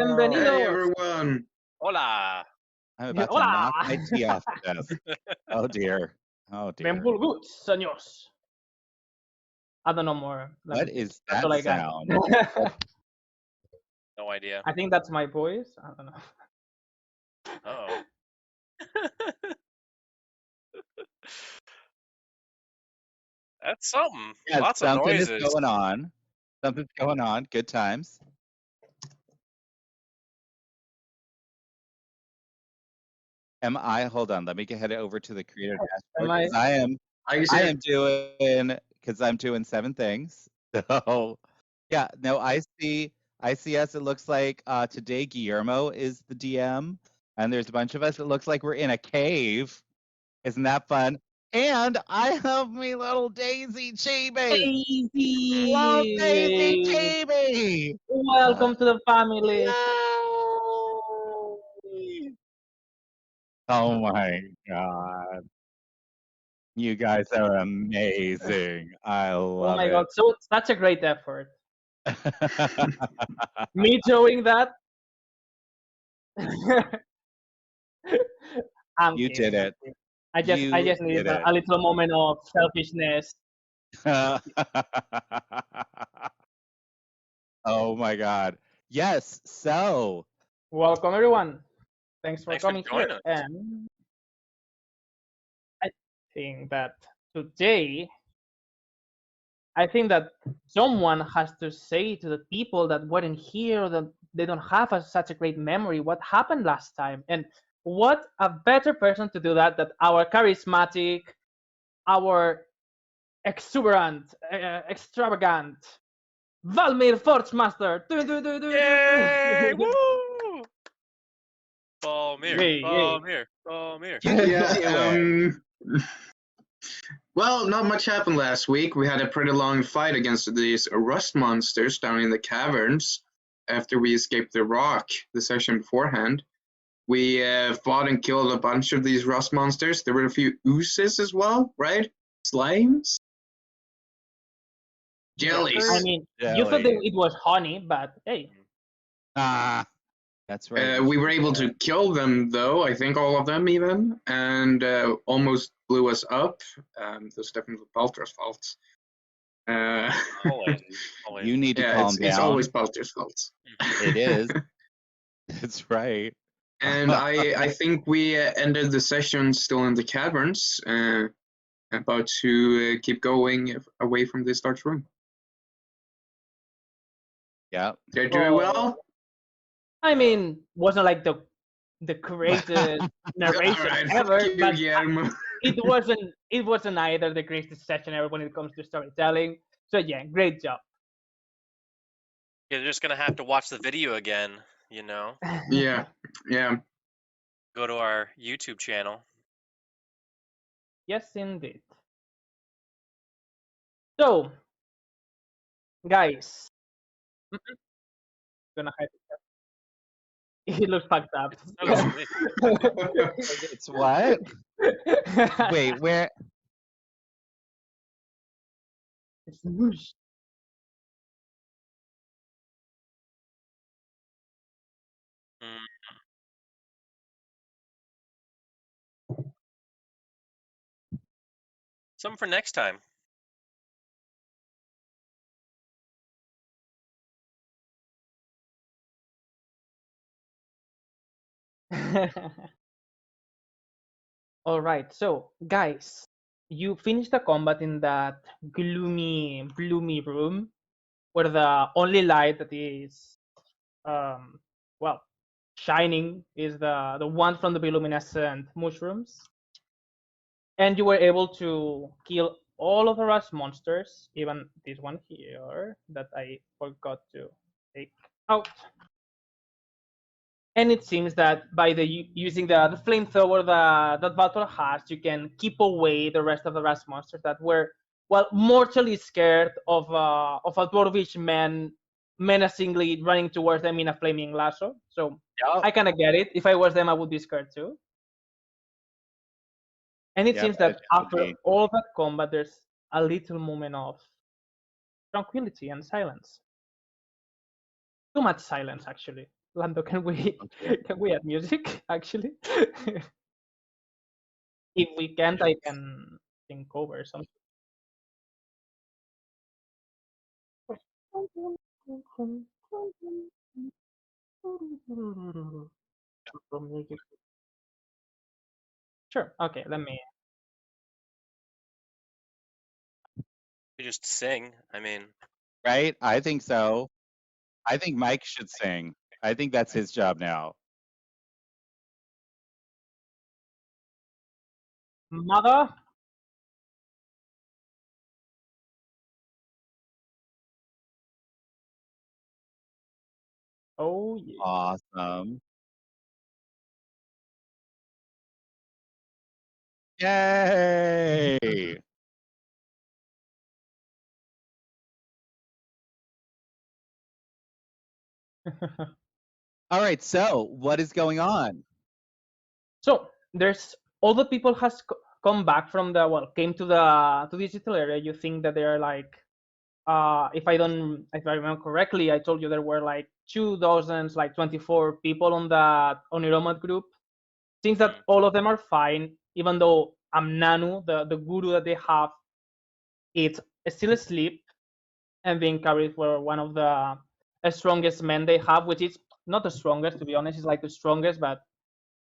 Hey Bienvenidos. everyone! Hola. I'm about to Hola. knock my tea off the desk. Oh dear. Oh dear. Benvolgut, senyors. I don't know more. What is That's that all I got. sound? No idea. I think that's my voice. I don't know. Oh. That's something. Yeah, Lots of something is noises. going on. Something's going on. Good times. Hold on, let me head over to the creator dashboard because I'm doing 7 things. So yeah, no, I see us. It looks like today Guillermo is the DM, and there's a bunch of us. It looks like we're in a cave. Isn't that fun? And I have me little Daisy Chibi. Love Daisy Daisy. Chibi. Welcome to the family. Yay! Oh my god. You guys are amazing. I Oh love my it. god, so such a great effort. Me doing that. I'm You kidding. did it. I just You needed did it. a little moment of selfishness. Oh my god. Yes, so Welcome everyone. Thanks for Thanks for coming here. joining us. And I think that today, I think that someone has to say to the people that weren't here, that they don't have such a great memory, what happened last time. And what a better person to do that than our charismatic, our exuberant, extravagant Valmir Forgemaster. Yay! Woo! Balmir. Yay, yay. Balmir. Balmir. Yeah, well, not much happened last week. We had a pretty long fight against these rust monsters down in the caverns after we escaped the rock the session beforehand. We fought and killed a bunch of these rust monsters. There were a few oozes as well, right? Slimes? Jellies. I mean, you thought that jelly. it was honey, but hey. Ah, that's right. We were able to kill them, though, I think all of them even, and almost blew us up. That's definitely Balter's fault. Always. You need to Yeah, calm down. it's always Balter's fault. It is. That's right. And I think we ended the session still in the caverns, about to keep going away from this dark room. Yeah. Did I do it well? I mean, wasn't like the greatest narration Alright, ever, fuck you, but Guillermo. it wasn't either the greatest session ever when it comes to storytelling. So yeah, great job. You're just gonna have to watch the video again, you know. Yeah. Go to our YouTube channel. Yes, indeed. So, guys, gonna hide it. It looks fucked up. That was me. It's what? Wait, where? It's whoosh. Mm. Something for next time. All right, so guys, you finished the combat in that gloomy room where the only light that is well shining is the one from the bioluminescent mushrooms, and you were able to kill all of the rust monsters, even this one here that I forgot to take out. And it seems that by using the flamethrower that Valtor has, you can keep away the rest of the rust monsters that were, well, mortally scared of a dwarvish man menacingly running towards them in a flaming lasso. So Yep. I kind of get it. If I was them, I would be scared too. And it Yep, seems that I should after be. all that combat, there's a little moment of tranquility and silence. Too much silence, actually. Lando, can we add music actually? If we can't, I can think over something. Sure. Okay. Let me. You just sing. I mean, Right? I think so. I think Mike should sing. I think that's his job now. Mother. Oh yeah. Awesome. Yay! All right, so what is going on? So there's all the people has come back from the came to the digital area. You think that they are like if I remember correctly, I told you there were like 2,000, like 24 people on that Oniromat group. Seems that all of them are fine, even though Amnanu, the guru that they have, is still asleep and being carried for one of the strongest men they have, which is not the strongest, to be honest. It's like the strongest, but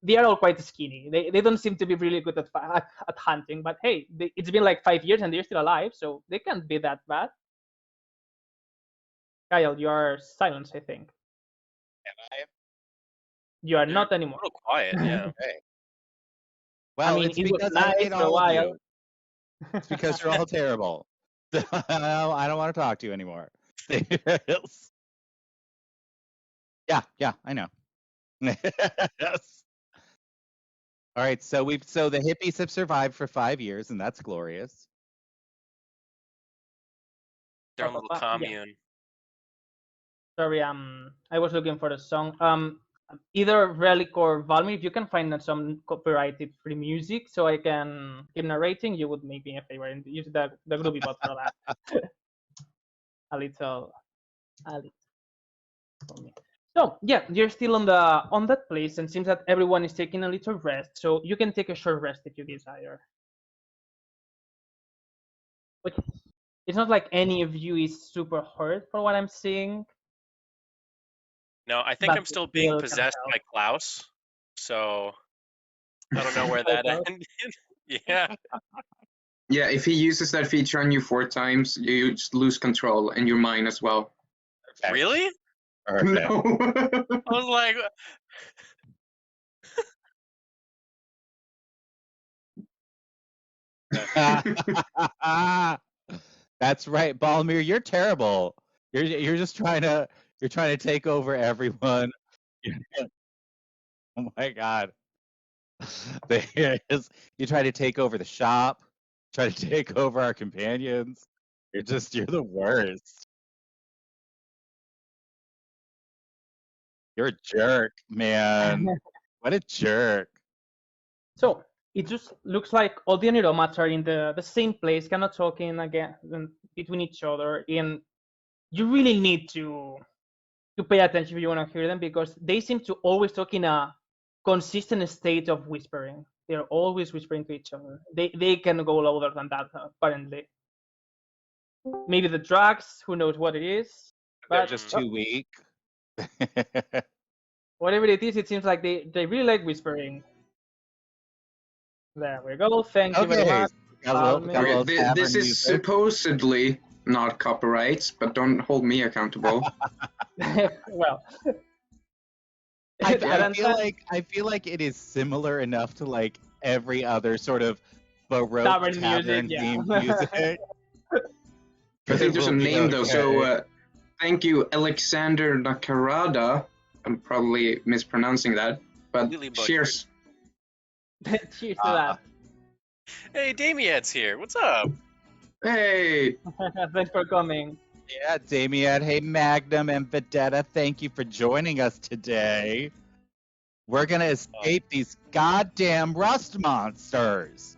they are all quite skinny. They don't seem to be really good at hunting. But hey, it's been like 5 years and they're still alive, so they can't be that bad. Kyle, you are silenced, I think. You are you're not a anymore. little quiet. Yeah. Okay. I Well, mean, it's it was because I nice hate for a all of while. you. It's because you're all terrible. I don't want to talk to you anymore. Yeah, I know. Yes. All right, so the hippies have survived for 5 years, and that's glorious. Their own little Yeah. commune. Sorry, I was looking for a song. Either Relic or Valmy, if you can find some copyrighted free music so I can keep narrating, you would make me a favor and use the groovy bot for that. a little for me. So yeah, you're still on that place, and seems that everyone is taking a little rest. So you can take a short rest if you desire. But it's not like any of you is super hurt for what I'm seeing. No, I think But I'm still it being still can possessed help. by Klaus. So I don't know where By that Klaus? ended. Yeah. Yeah, if he uses that feature on you 4 times, you just lose control and your mind as well. Perfect. Really? Perfect. No. I was like, That's right, Balmir. You're terrible. You're just trying to take over everyone. Oh my god. You try to take over the shop. Try to take over our companions. You're the worst. You're a jerk, man. What a jerk. So it just looks like all the Aniromats are in the same place, kind of talking again between each other. And you really need to pay attention if you want to hear them, because they seem to always talk in a consistent state of whispering. They're always whispering to each other. They can go louder than that, apparently. Maybe the drugs, who knows what it is. They're But just too weak. whatever it is, it seems like they really like whispering. There we go. Thank you very Okay. much. Got a little Okay, tavern this is music. supposedly not copyrights, but don't hold me accountable. Well, I feel like it is similar enough to like every other sort of Baroque tavern tavern music, themed yeah. music. I think there's a We'll be name though, so okay. thank you, Alexander Nakarada. I'm probably mispronouncing that, but Completely butchered. cheers. Cheers to that. Hey, Damien's here. What's up? Hey, Thanks for coming. Yeah, Damien. Hey, Magnum and Vedetta, thank you for joining us today. We're gonna escape these goddamn rust monsters.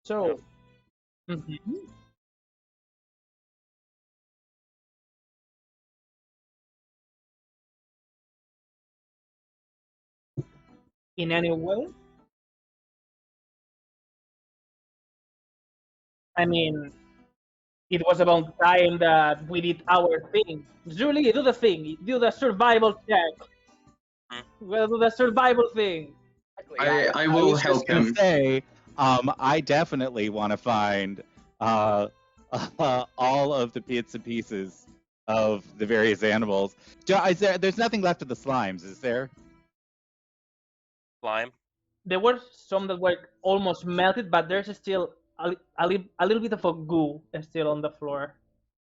So, mhm. in any way. I mean, it was about time that we did our thing. Julie, do the thing. Do the survival check. Hmm. We'll do the survival thing. I will was just help gonna him. say, I definitely want to find all of the bits and pieces of the various animals. There's nothing left of the slimes, is there? Slime. There were some that were almost melted, but there's still a little bit of a goo still on the floor.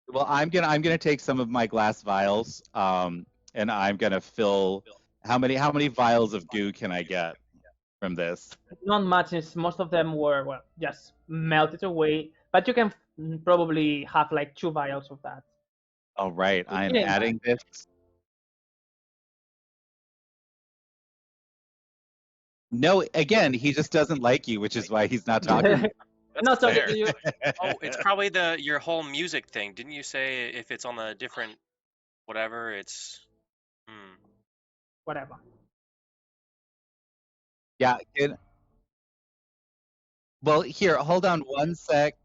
Well, I'm gonna take some of my glass vials, and I'm gonna fill. How many vials of goo can I get from this? Not much, since most of them were just melted away. But you can probably have like 2 vials of that. All right, I am Yeah. adding this. No, again, he just doesn't like you, which is why he's not talking. That's Not talking fair. to you. Oh, it's probably your whole music thing. Didn't you say if it's on a different whatever, it's Whatever. Yeah. Well, here, hold on one sec.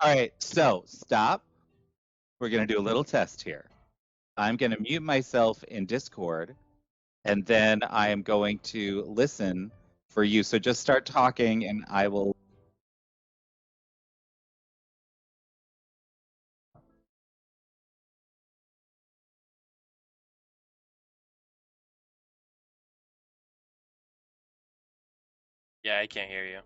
All right, so stop. We're gonna do a little test here. I'm gonna mute myself in Discord, and then I am going to listen for you. So just start talking, and I will. yeah, I can't hear you.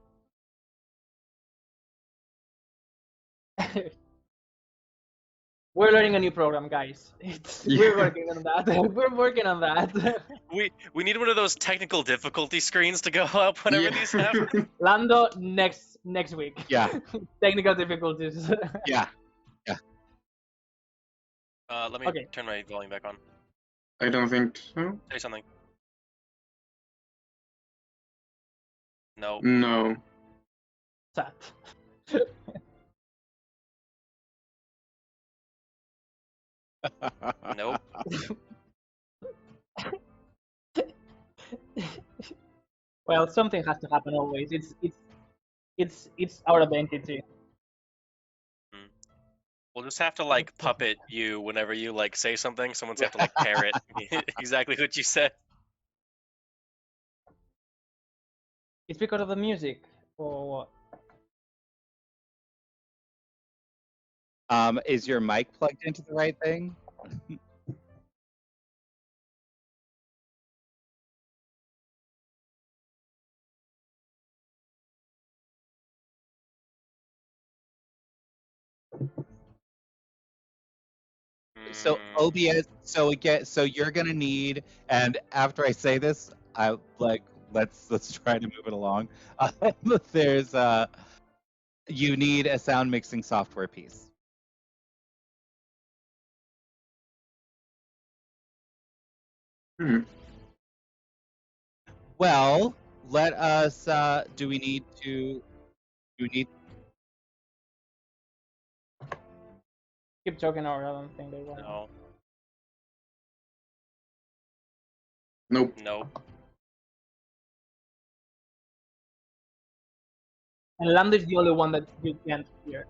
We're learning a new program, guys. We're Yeah. working on that. We're working on that. We need one of those technical difficulty screens to go up whenever these happen. Lando next week. Yeah. Technical difficulties. Yeah. Let me Okay. turn my volume back on. I don't think so. Say something. No. No. Sad. Nope. Well, something has to happen always. It's our identity. We'll just have to like puppet you whenever you like say something. Someone's have to like parrot exactly what you said. It's because of the music, or what? Is your mic plugged into the right thing? So OBS. So you're gonna need, and after I say this, I like let's try to move it along. There's you need a sound mixing software piece. Hmm. Well, let us. Do we need to? Do we need? Keep talking, or I don't think they want. No. Nope. Nope. And Lando is the only one that you can't hear.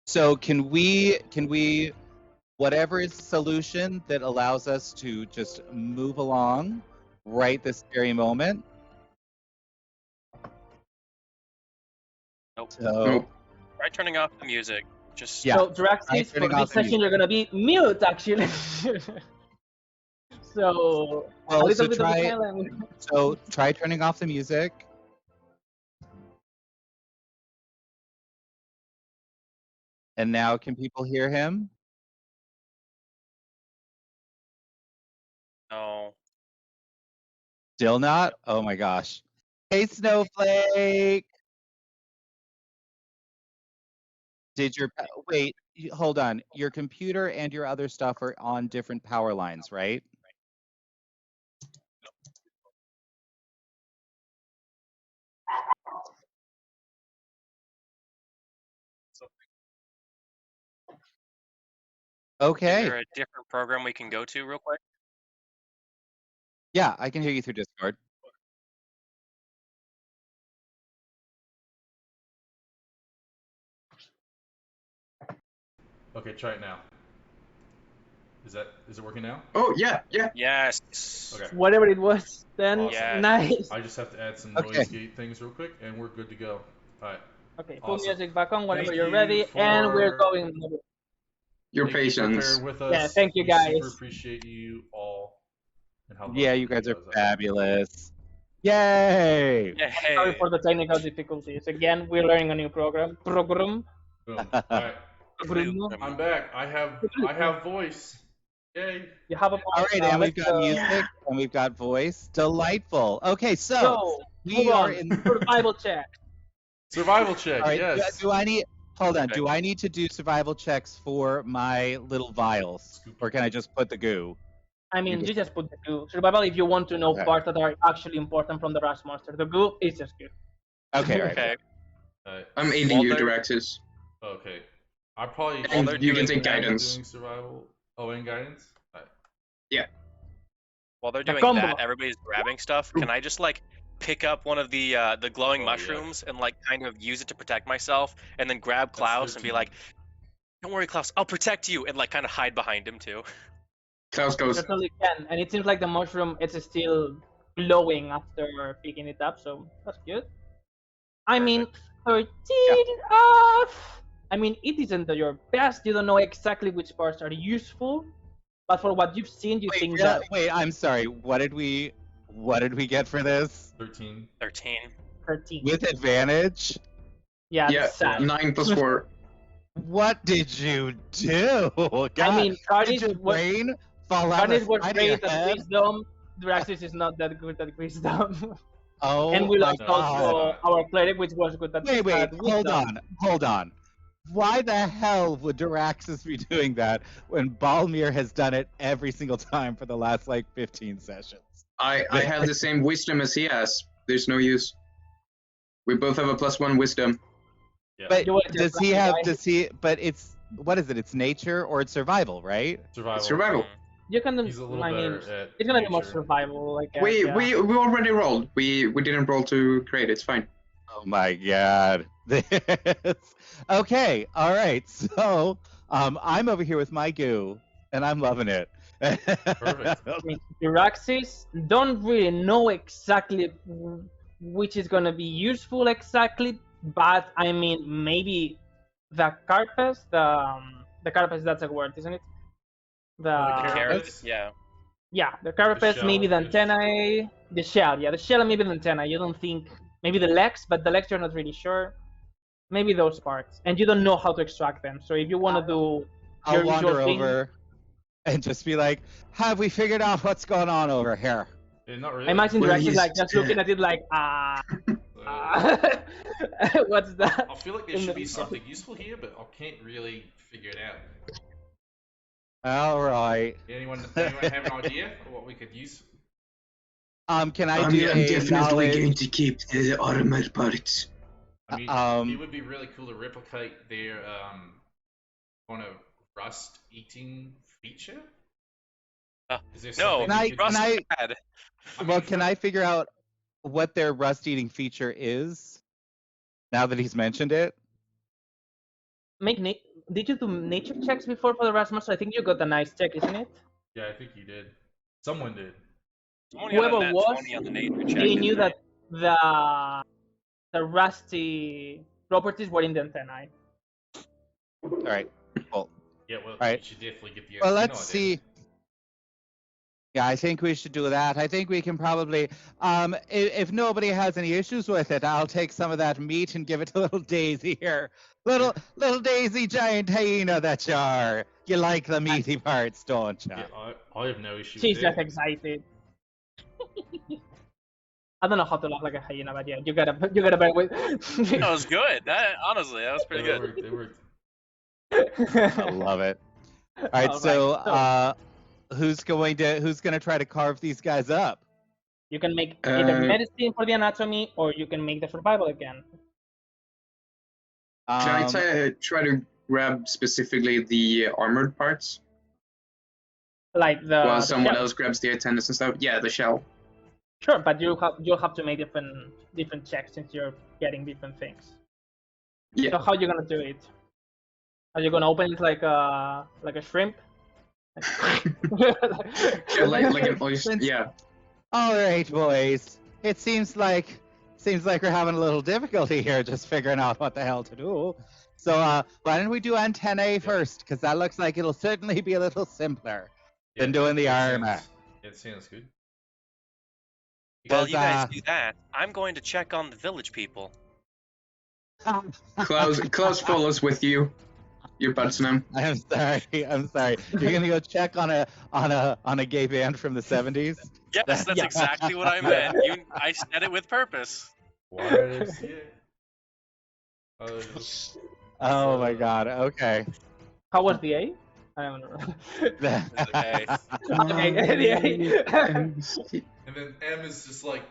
So can we whatever is the solution that allows us to just move along right this very moment? Nope. So Nope. Try turning off the music. Just Yeah. So Draxis, for turning this off the session, you're gonna be mute actually. So a Well, little so bit of try silence. so try turning off the music. And now can people hear him? no. Still not? Oh my gosh. Hey Snowflake. Did your wait, hold on. Your computer and your other stuff are on different power lines, right? Is Okay. there a different program we can go to real quick? Yeah, I can hear you through Discord. Okay, try it now. Is it working now? Oh, yeah. Yes. Okay. Whatever it was, then Awesome. nice. I just have to add some Okay. noise gate things real quick, and we're good to go. All right. Okay, put Awesome. music back on whenever Thank you're you ready, and we're for- going. Your Thank you for patience. pairing with us. Yeah, thank you, We super guys. appreciate you all. And how Yeah, lovely you guys are are. fabulous. Yay! Yeah, Sorry hey. for the technical difficulties. Again, we're learning a new program. Boom. All right. Program. I'm back. I have voice. Yay. You have a All right, and we've let's got music and we've got voice. Delightful. Okay, so So, we move are on. in. Survival check. Survival check. All right, Yes. do I need? Hold on. Okay. Do I need to do survival checks for my little vials, or can I just put the goo? I mean, just- you just put the goo. Survival if you want to know Okay. parts that are actually important from the Rust monster. The goo is just good. Okay, all right. Okay. I'm aiding While you, they're- Diraxis. Okay. I probably And they're you can doing take that, guidance. doing survival. Oh, and guidance. All right. While they're The doing combo. that, everybody's grabbing stuff. Can I just like pick up one of the glowing Oh, yeah. mushrooms and like kind of use it to protect myself, and then grab Klaus and be 13. like, "Don't worry, Klaus, I'll protect you," and like kind of hide behind him too. Klaus You goes, certainly can. And it seems like the mushroom is still glowing after picking it up, so that's good. I mean, 13 off. I mean, it isn't your best. You don't know exactly which parts are useful, but for what you've seen, you think that Wait, I'm sorry. What did we get for this? 13. 13. 13. With advantage? Yeah, yeah, that's sad. 9 plus 4. What did you do? God, I mean, did Carnage your was, brain fall out Carnage of was the side of your great at head? wisdom. Draxis is not that good at wisdom. Oh And we my lost God. also our cleric, which was good at, Wait, at wisdom. hold on. Why the hell would Diraxis be doing that when Balmir has done it every single time for the last like 15 sessions? I have the same wisdom as he has. There's no use. We both have a +1 wisdom. Yeah. But You wanna just but it's, what is it? It's nature or it's survival, right? Survival. Survival. You can. He's a little I mean, better at it's gonna be more nature. survival. Like We already rolled. We didn't roll to create. It's fine. Oh my God. Okay, all right. So I'm over here with my goo and I'm loving it. Perfect. I mean, Diraxis don't really know exactly which is gonna be useful exactly, but I mean maybe the Carpes, the Carpes, that's a word, isn't it? The Carrots? yeah, the Carpes, shell, maybe the yes. antennae, the shell, yeah, the shell and maybe the antenna. You don't think maybe the legs, but the legs you're not really sure. Maybe those parts, and you don't know how to extract them. So if you want to do I'll your usual wander thing, over and just be like, have we figured out what's going on over here? Yeah, not really. I imagine Well, Drax is he's like just looking dead. at it like what's that? I feel like there in should the- be something useful here, but I can't really figure it out. All right. Anyone have an idea of what we could use? Can I I'm do a definitely knowledge? going to keep the armor parts. I mean, Um, it would be really cool to replicate their kind of rust-eating feature. Is there No, something Can I- we could Rust use? bad. Well, can I figure out what their rust-eating feature is? Now that he's mentioned it. Did you do nature checks before for the Rasmus? I think you got a nice check, isn't it? Yeah, I think you did. Someone did. Someone got a Whoever nat was, 20 on the nature check, they didn't knew they? that the rusty properties were in the antennae. All right. Cool. Yeah, well, Right. you should definitely get the. Well, antenna let's idea. see. Yeah, I think we should do that. I think we can probably, if nobody has any issues with it, I'll take some of that meat and give it to little Daisy here. Little Daisy, giant hyena that you are. You like the meaty parts, don't you? Yeah, I have no issue She's with just it. excited. I don't know how to laugh like a hyena, but yeah, you gotta bear with. That was good. Honestly, that was pretty Yeah, good. They worked. I love it. All right, so who's gonna try to carve these guys up? You can make either medicine for the anatomy, or you can make the survival again. Can I try to grab specifically the armored parts Like while the someone shell. else grabs the antennas and stuff? Yeah, the shell. Sure, but you'll have to make different checks since you're getting different things. Yeah. So how you gonna do it? Are you gonna open it like a shrimp? like an oyster. Since- Yeah. All right, boys. It seems like we're having a little difficulty here just figuring out what the hell to do. So why don't we do antennae first? Because that looks like it'll certainly be a little simpler than doing the armor. It sounds good. While you guys Because, do that, I'm going to check on the village people. Klaus follows with you. Your Butsnam. I'm sorry. You're gonna go check on a gay band from the 70s. Yes, that's Yeah. exactly what I meant. I said it with purpose. YMCA. Oh my god. Okay. How was the A? I don't know. Okay. Okay, the A. And then M is just like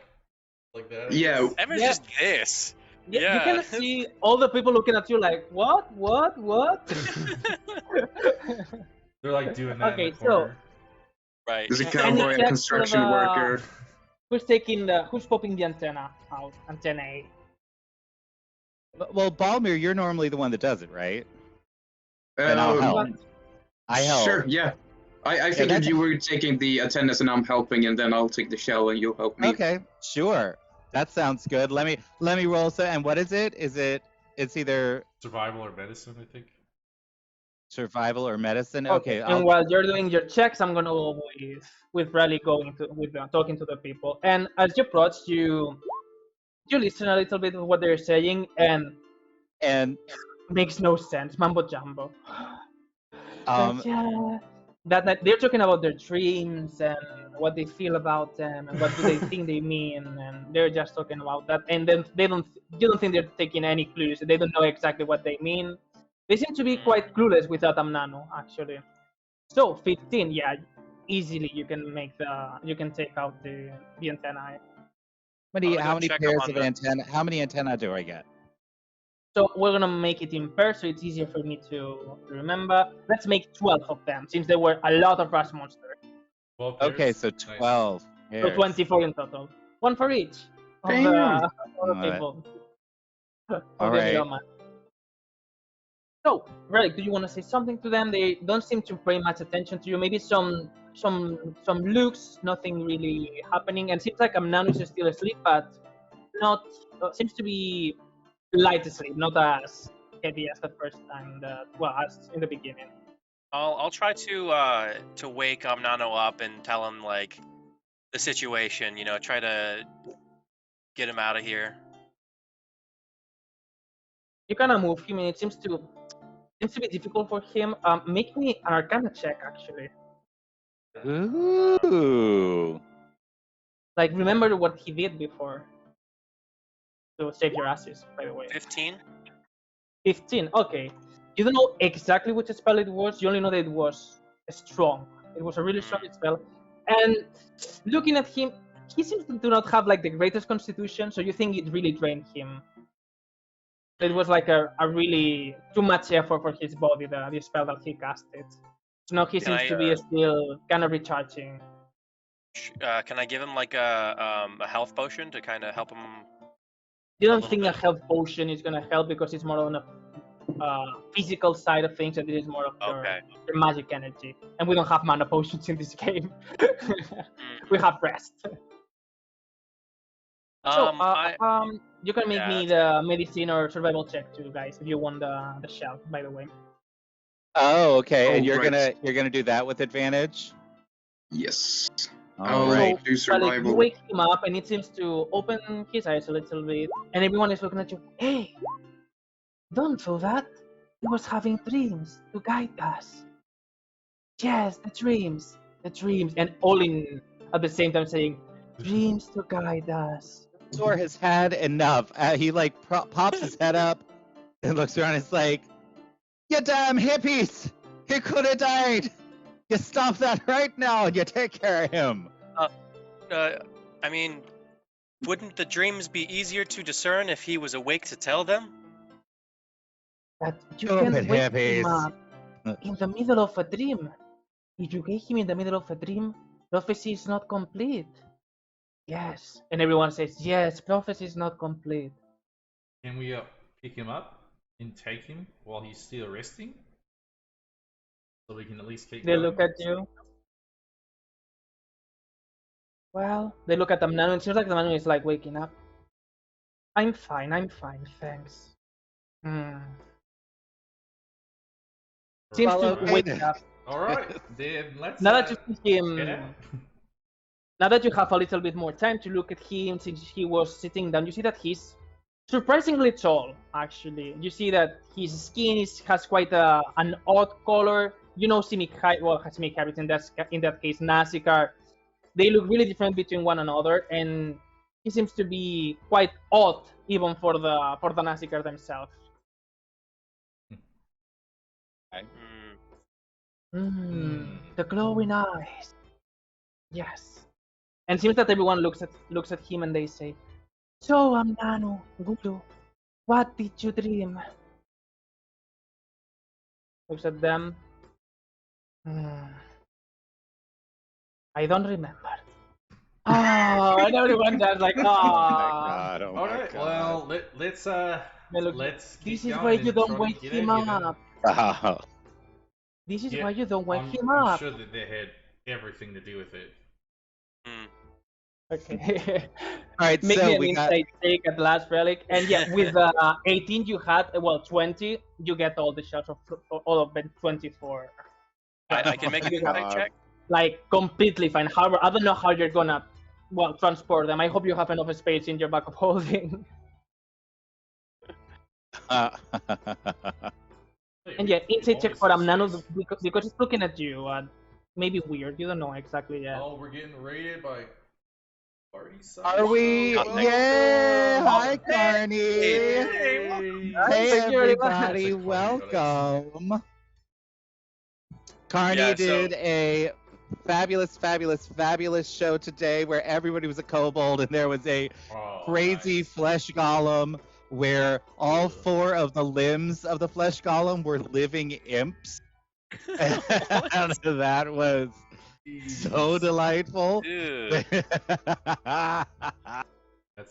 that. I Yeah. guess. Emma's Yeah. just this. You Yeah. can see all the people looking at you like, what? They're like doing that Okay, in the corner. Right. There's a Any cowboy, a checks construction for the- worker. Who's popping the antenna out? Antenna A. Well, Balmir, you're normally the one that does it, right? And I'll Um, help. I help. Sure, yeah. I figured that's- you were taking the antennas and I'm helping, and then I'll take the shell and you'll help me. Okay, sure. That sounds good. Let me roll. So, and what is it? It's either Survival or medicine, I think. survival or medicine. Okay, And while you're doing your checks, I'm gonna go with Riley talking to the people. And as you approach, you listen a little bit of what they're saying, and and makes no sense, mambo jumbo. um Like, yeah, that they're talking about their dreams and what they feel about them and what do they think they mean, and they're just talking about that. And then you don't think they're taking any clues. They don't know exactly what they mean. They seem to be quite clueless without Amnano, actually. So 15, yeah, easily you can take out the antenna. I'm gonna go how many check pairs on of the- antenna? How many antenna do I get? So we're gonna make it in pairs, so it's easier for me to remember. Let's make 12 of them, since there were a lot of rust monsters. 12 Okay, pairs? so Nice. 12. So pairs. 24 in total. One for each of Damn. the Alright. people. Of the Alright. middleman. So, Relic, do you want to say something to them? They don't seem to pay much attention to you. Maybe some looks, nothing really happening. And seems like Amnano is still asleep, but not seems to be light asleep, not as heavy as the first time. As in the beginning. I'll try to wake Amnano up and tell him like the situation. You know, try to get him out of here. You kind of move him, and it seems to be difficult for him. Make me an Arcana check, actually. Ooh. Like, remember what he did before. To save your asses, by the way. 15. 15, okay. You don't know exactly which spell it was, you only know that it was strong. It was a really strong spell. And looking at him, he seems to do not have like the greatest constitution, so you think it really drained him. It was like a really too much effort for his body, the spell that he casted. So now he Can seems I, to be still kind of recharging. Can I give him like a health potion to kind of help him? You A don't little think a bit. health potion is gonna help because it's more on a physical side of things, and it is more of Okay. your magic energy. And we don't have mana potions in this game. Mm. We have rest. You can make Yeah, me the medicine or survival check too, guys, if you want the shell. By the way. Oh, okay. And Oh, you're right. gonna do that with advantage? Yes. All Oh, right. do So, like, you survival. wake him up, and it seems to open his eyes a little bit, and everyone is looking at you. Hey, don't do that. He was having dreams to guide us. Yes, the dreams, and all in at the same time saying, dreams to guide us. Thor has had enough. He like pops his head up and looks around. It's like, you damn hippies! He could have died. You stop that right now and you take care of him. I mean, wouldn't the dreams be easier to discern if he was awake to tell them? that you Stupid can wake him hippies. up in the middle of a dream. If you wake him in the middle of a dream, prophecy is not complete. Yes. And everyone says, yes, prophecy is not complete. Can we pick him up and take him while he's still resting? So we can at least keep They going? look at you. Well, they look at Amnanu, and it seems like Amnanu is like waking up. I'm fine, thanks. Hmm. Seems Well, to okay wake then. up. Alright, then let's Now that you see head him, out. now that you have a little bit more time to look at him since he was sitting down, you see that he's surprisingly tall, actually. You see that his skin has quite an odd color. You know, Simic hybrids in that case, Nasikar. They look really different between one another, and he seems to be quite odd even for the Nasikar themselves. The glowing eyes. Yes. And it seems that everyone looks at him and they say, "So, Amnanu, Guru, what did you dream?" Looks at them. I don't remember. Oh, and everyone just like, Oh my ah. god! Oh my Alright, god! well, let's This keep is why going you and don't try to wake get him out of here then. up. Oh. This is Yeah, why you don't wake him I'm up. sure that they had everything to do with it. Okay. All right, Make so me an we got. insight check at last relic, and yeah, with 18 you had 20, you get all the shots of all of them 24. I can make an You have, insight check. like, completely fine. However, I don't know how you're gonna transport them. I hope you have enough space in your back of holding. And yeah, insight check for Amnano because it's looking at you. Maybe weird. You don't know exactly yet. Oh, we're getting raided by party Are we? Nothing. Yeah! Hi, Oh, Carney! Hey, Hey, Thank you very much. everybody! Welcome. Carney Yeah, so- did a fabulous show today where everybody was a kobold and there was a crazy nice. flesh golem where all 4 of the limbs of the flesh golem were living imps. And that was so delightful. Dude.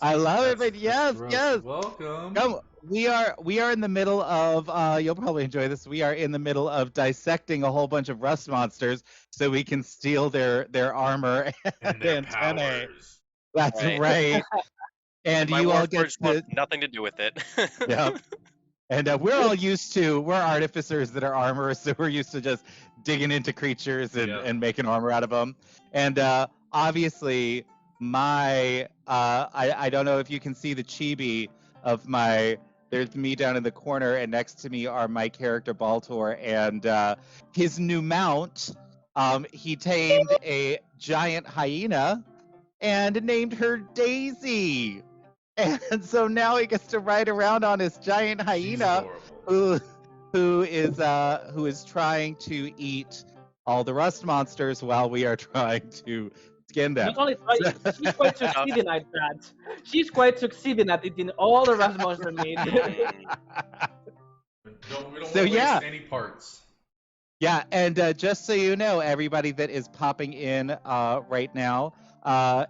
I love it, but yes. Welcome. Come, we are in the middle of you'll probably enjoy this. We are in the middle of dissecting a whole bunch of rust monsters so we can steal their armor And their antennae. powers. That's right. And My you all get Warforged to want nothing to do with it. Yep. And we're artificers that are armorers, so we're used to just digging into creatures and making armor out of them. And obviously, I don't know if you can see the chibi of there's me down in the corner, and next to me are my character Baltor and his new mount. He tamed a giant hyena and named her Daisy. And so now he gets to ride around on his giant hyena who is trying to eat all the rust monsters while we are trying to skin them. Not only trying, she's quite succeeding at that. She's quite succeeding at eating all the rust monster meat. We don't want to waste any parts. Yeah, and just so you know, everybody that is popping in right now,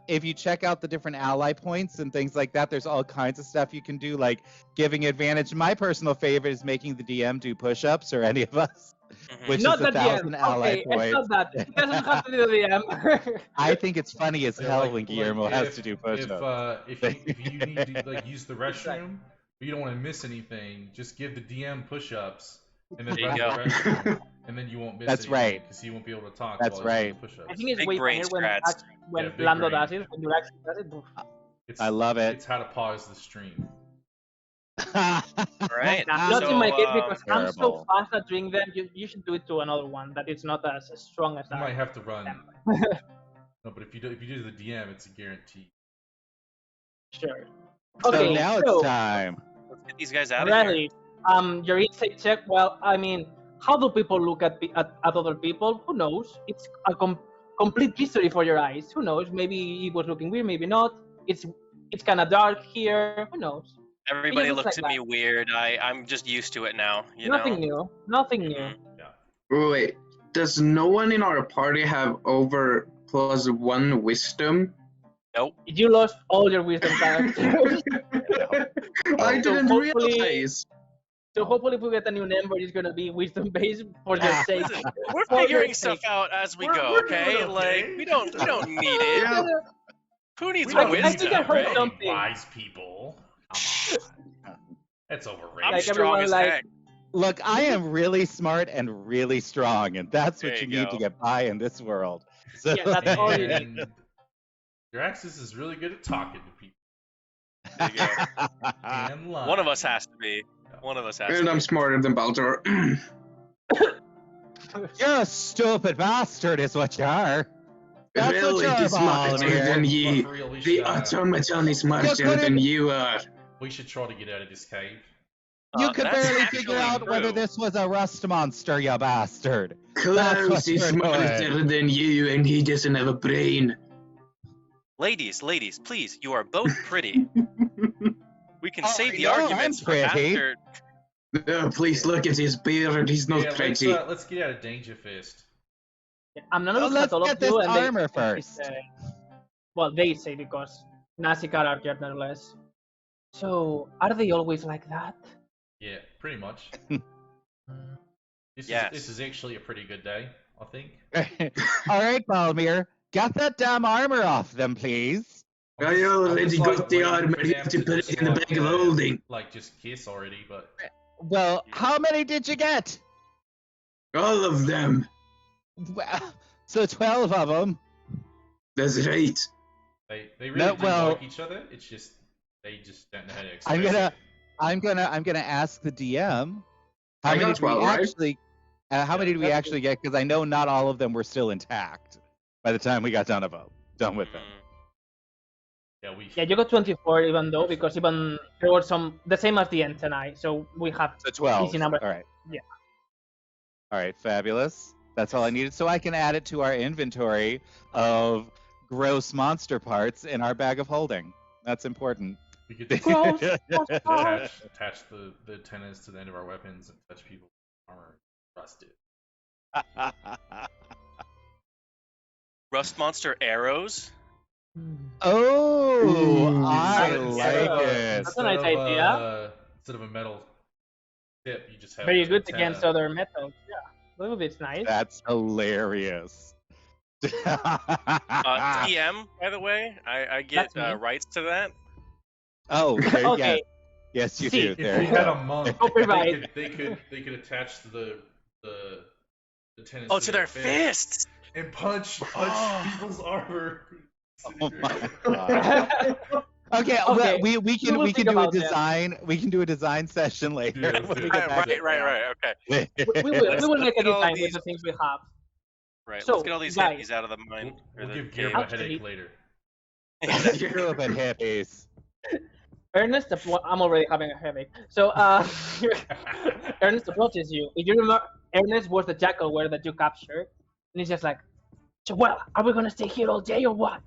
if you check out the different ally points and things like that, there's all kinds of stuff you can do, like giving advantage. My personal favorite is making the DM do push-ups, or any of us, which Not is 1,000 ally points. It's not that. It doesn't have to do the DM. I think it's funny as hell when Guillermo has to do push-ups. If you need to use the restroom, but you don't want to miss anything, just give the DM push-ups and then run to the restroom. And then you won't miss That's anything, right. because he won't be able to talk That's while right. he's doing push-ups. I think it's Big way brain funnier when big Lando brain. does it, when you actually does it. I love it. It's how to pause the stream. Right. Not in my case, because I'm so terrible. fast at doing them. You should do it to another one that it's not as strong as You I might have to run. No, but if you do the DM, it's a guarantee. Sure. So Okay, now it's time. Let's get these guys out of here. Really, your insight check. Well, I mean, how do people look at other people? Who knows? It's a complete mystery for your eyes. Who knows? Maybe it was looking weird, maybe not. It's kind of dark here. Who knows? Everybody looks looks like at me weird. I'm just used to it now. You Nothing know. new. Nothing new. Wait, does no one in our party have over +1 wisdom? Nope. You lost all your wisdom characters. I So didn't hopefully- realize. So hopefully if we get a new number, it's going to be wisdom based for your sake. Listen, we're For your figuring stuff sake. out as we We're go. doing Okay, okay. like we don't need it. Yeah. Who needs We don't wisdom? I think I heard right? something. Wise people. Come on. That's overrated. I'm Like strong everyone, as like- heck. Look, I am really smart and really strong, and that's what There you you need to go. get by in this world. So, Yeah, that's all you need. And your Axis is really good at talking to people. There you go. And lying. One of us has to be. One of us has And to I'm be. smarter than Baldur. You're a stupid bastard, is what you are. That's Well, what it you're is smarter here. than But ye. for real, we The should, automaton is smarter couldn't- than you are. we should try to get out of this cave. You could That's barely actually figure out whether true. this was a rust monster, you bastard. That's Klaus what is you're smarter doing. than you, and he doesn't have a brain. Ladies, please, you are both pretty. We can Oh, save the yeah, I'm arguments for pretty. after. Oh, please look at his beard. He's not Yeah, pretty. let's get out of danger first. I'm not looking Let's at all get of this you and armor they first. say, well, they say because Nazi character nonetheless. So, are they always like that? Yeah, pretty much. Yes. This is actually a pretty good day, I think. All right, Balmir, get that damn armor off them, please. I already just, got the waiting armor. for You them have to put it just, in the bag of holding. Like, just kiss already, but... Well, how many did you get? All of them. Well, so 12 of them. That's right. They really No, do well- like each other. It's just they just don't know how to express I'm gonna, it. I'm gonna ask the DM. How I many got did we 12, right? actually? How many did we actually get? Because I know not all of them were still intact by the time we got done with them. Yeah, we. Yeah, you got 24 even though, because even there were some, the same as the antennae, so we have So 12. easy number. All right. Yeah. All right, fabulous. That's all I needed. So I can add it to our inventory of gross monster parts in our bag of holding. That's important. We could Gross. attach the antennas to the end of our weapons and touch people's armor. Rust it. Rust monster arrows. Oh, Ooh. I That's like it. That's a nice idea. Instead of a metal tip, you just have. Very an good antenna. against other metals. Yeah, a little bit's nice. That's hilarious. DM, by the way, I get That's me. rights to that. Oh, okay. Okay. Yes, you See, do. If There we you had go. a monk, Copyright. they could attach the antennas Oh, to their fists. and punch Oh. people's armor. Oh my God. Okay, well, Okay, we we can will we can think do a about that. design. We can do a design session later. Yes, when we yes. get back Right. Okay. we will Let's make a get all design with these- the things we have. Right. So, let's get all these guys, hippies out of the mine. or We'll the give cave. Gearbo a Actually- headache later. Stupid hippies. Ernest, I'm already having a headache. So, Ernest approaches you. If you remember, Ernest was the jackalware that you captured, and he's just like, "So, well, are we gonna stay here all day or what?"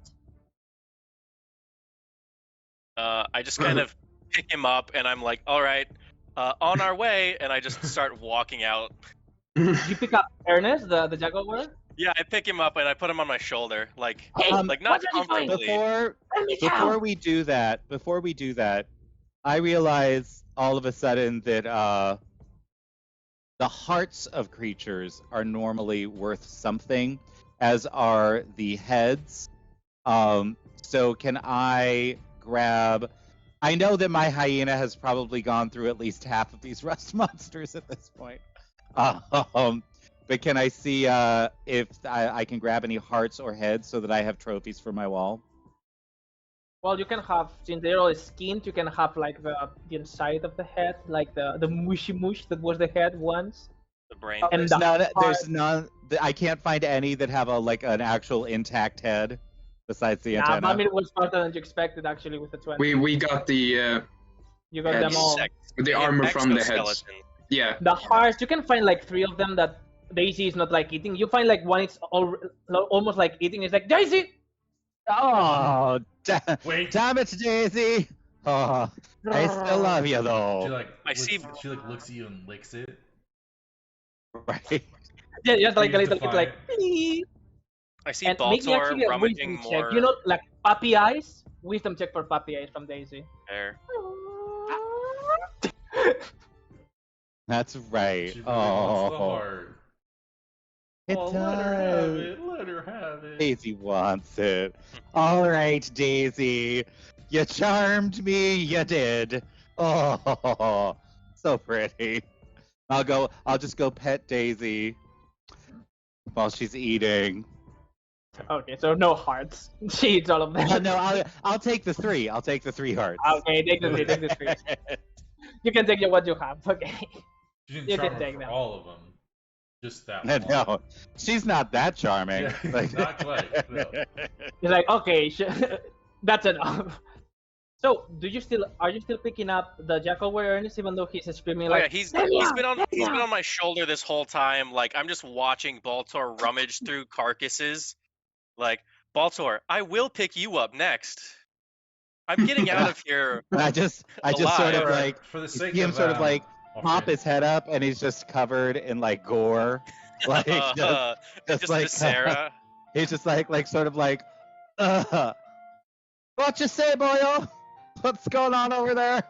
I just kind of pick him up and I'm like, all right, on our way, and I just start walking out. Did you pick up Ernest, the jackalware? Yeah, I pick him up and I put him on my shoulder, like Hey, like not what are you doing? comfortably. Before we do that, I realize all of a sudden that the hearts of creatures are normally worth something, as are the heads. So can I grab? I know that my hyena has probably gone through at least half of these rust monsters at this point. But can I see if I can grab any hearts or heads so that I have trophies for my wall? Well, you can have, since they're all skinned, you can have like the inside of the head, like the mushy mush that was the head once. The brain. And There's the none. heart- There's none. I can't find any that have an actual intact head, besides the Yeah, antenna. I mean, it was faster than you expected actually with the 20. We got the You got heads. them all. the armor from the heads. Exoskeleton. Yeah. The hearts, you can find like 3 of them that Daisy is not like eating. You find like one it's almost like eating. It's like, Daisy! Oh, Wait, damn it, Daisy! Oh, I still love you She though. like I looks, see- she like looks at you and licks it. Right. Yeah, just like a Please little bit like. define "Beep." I see And make me Baltor actually a rummaging wisdom check. more. You know, like puppy eyes. Wisdom check for puppy eyes from Daisy. There. That's right. She really wants the Oh, heart. it Oh, does. let her have it. Let her have it. Daisy wants it. All right, Daisy. You charmed me. You did. Oh, so pretty. I'll just go pet Daisy while she's eating. Okay, so no hearts. She eats all of them. No, I'll take the 3. I'll take the 3 hearts. Okay, take the three. Take the three. You can take what you have. Okay. She didn't You charm can her take for them. all of them. Just that one. No, she's not that charming. Yeah, Like- not quite. No. It's like okay, that's enough. So, are you still picking up the jackal were Ernest even though he's screaming Oh yeah, like he's "Daniel, been Daniel!" on my shoulder this whole time. Like I'm just watching Baltor rummage through carcasses. Like Baltor, I will pick you up next. I'm getting out of here. I just sort of Alive. like For the you sake see him of sort of like pop okay. his head up and he's just covered in like gore. Like just Just like Sarah. he's just like sort of like what you say, boyo? What's going on over there?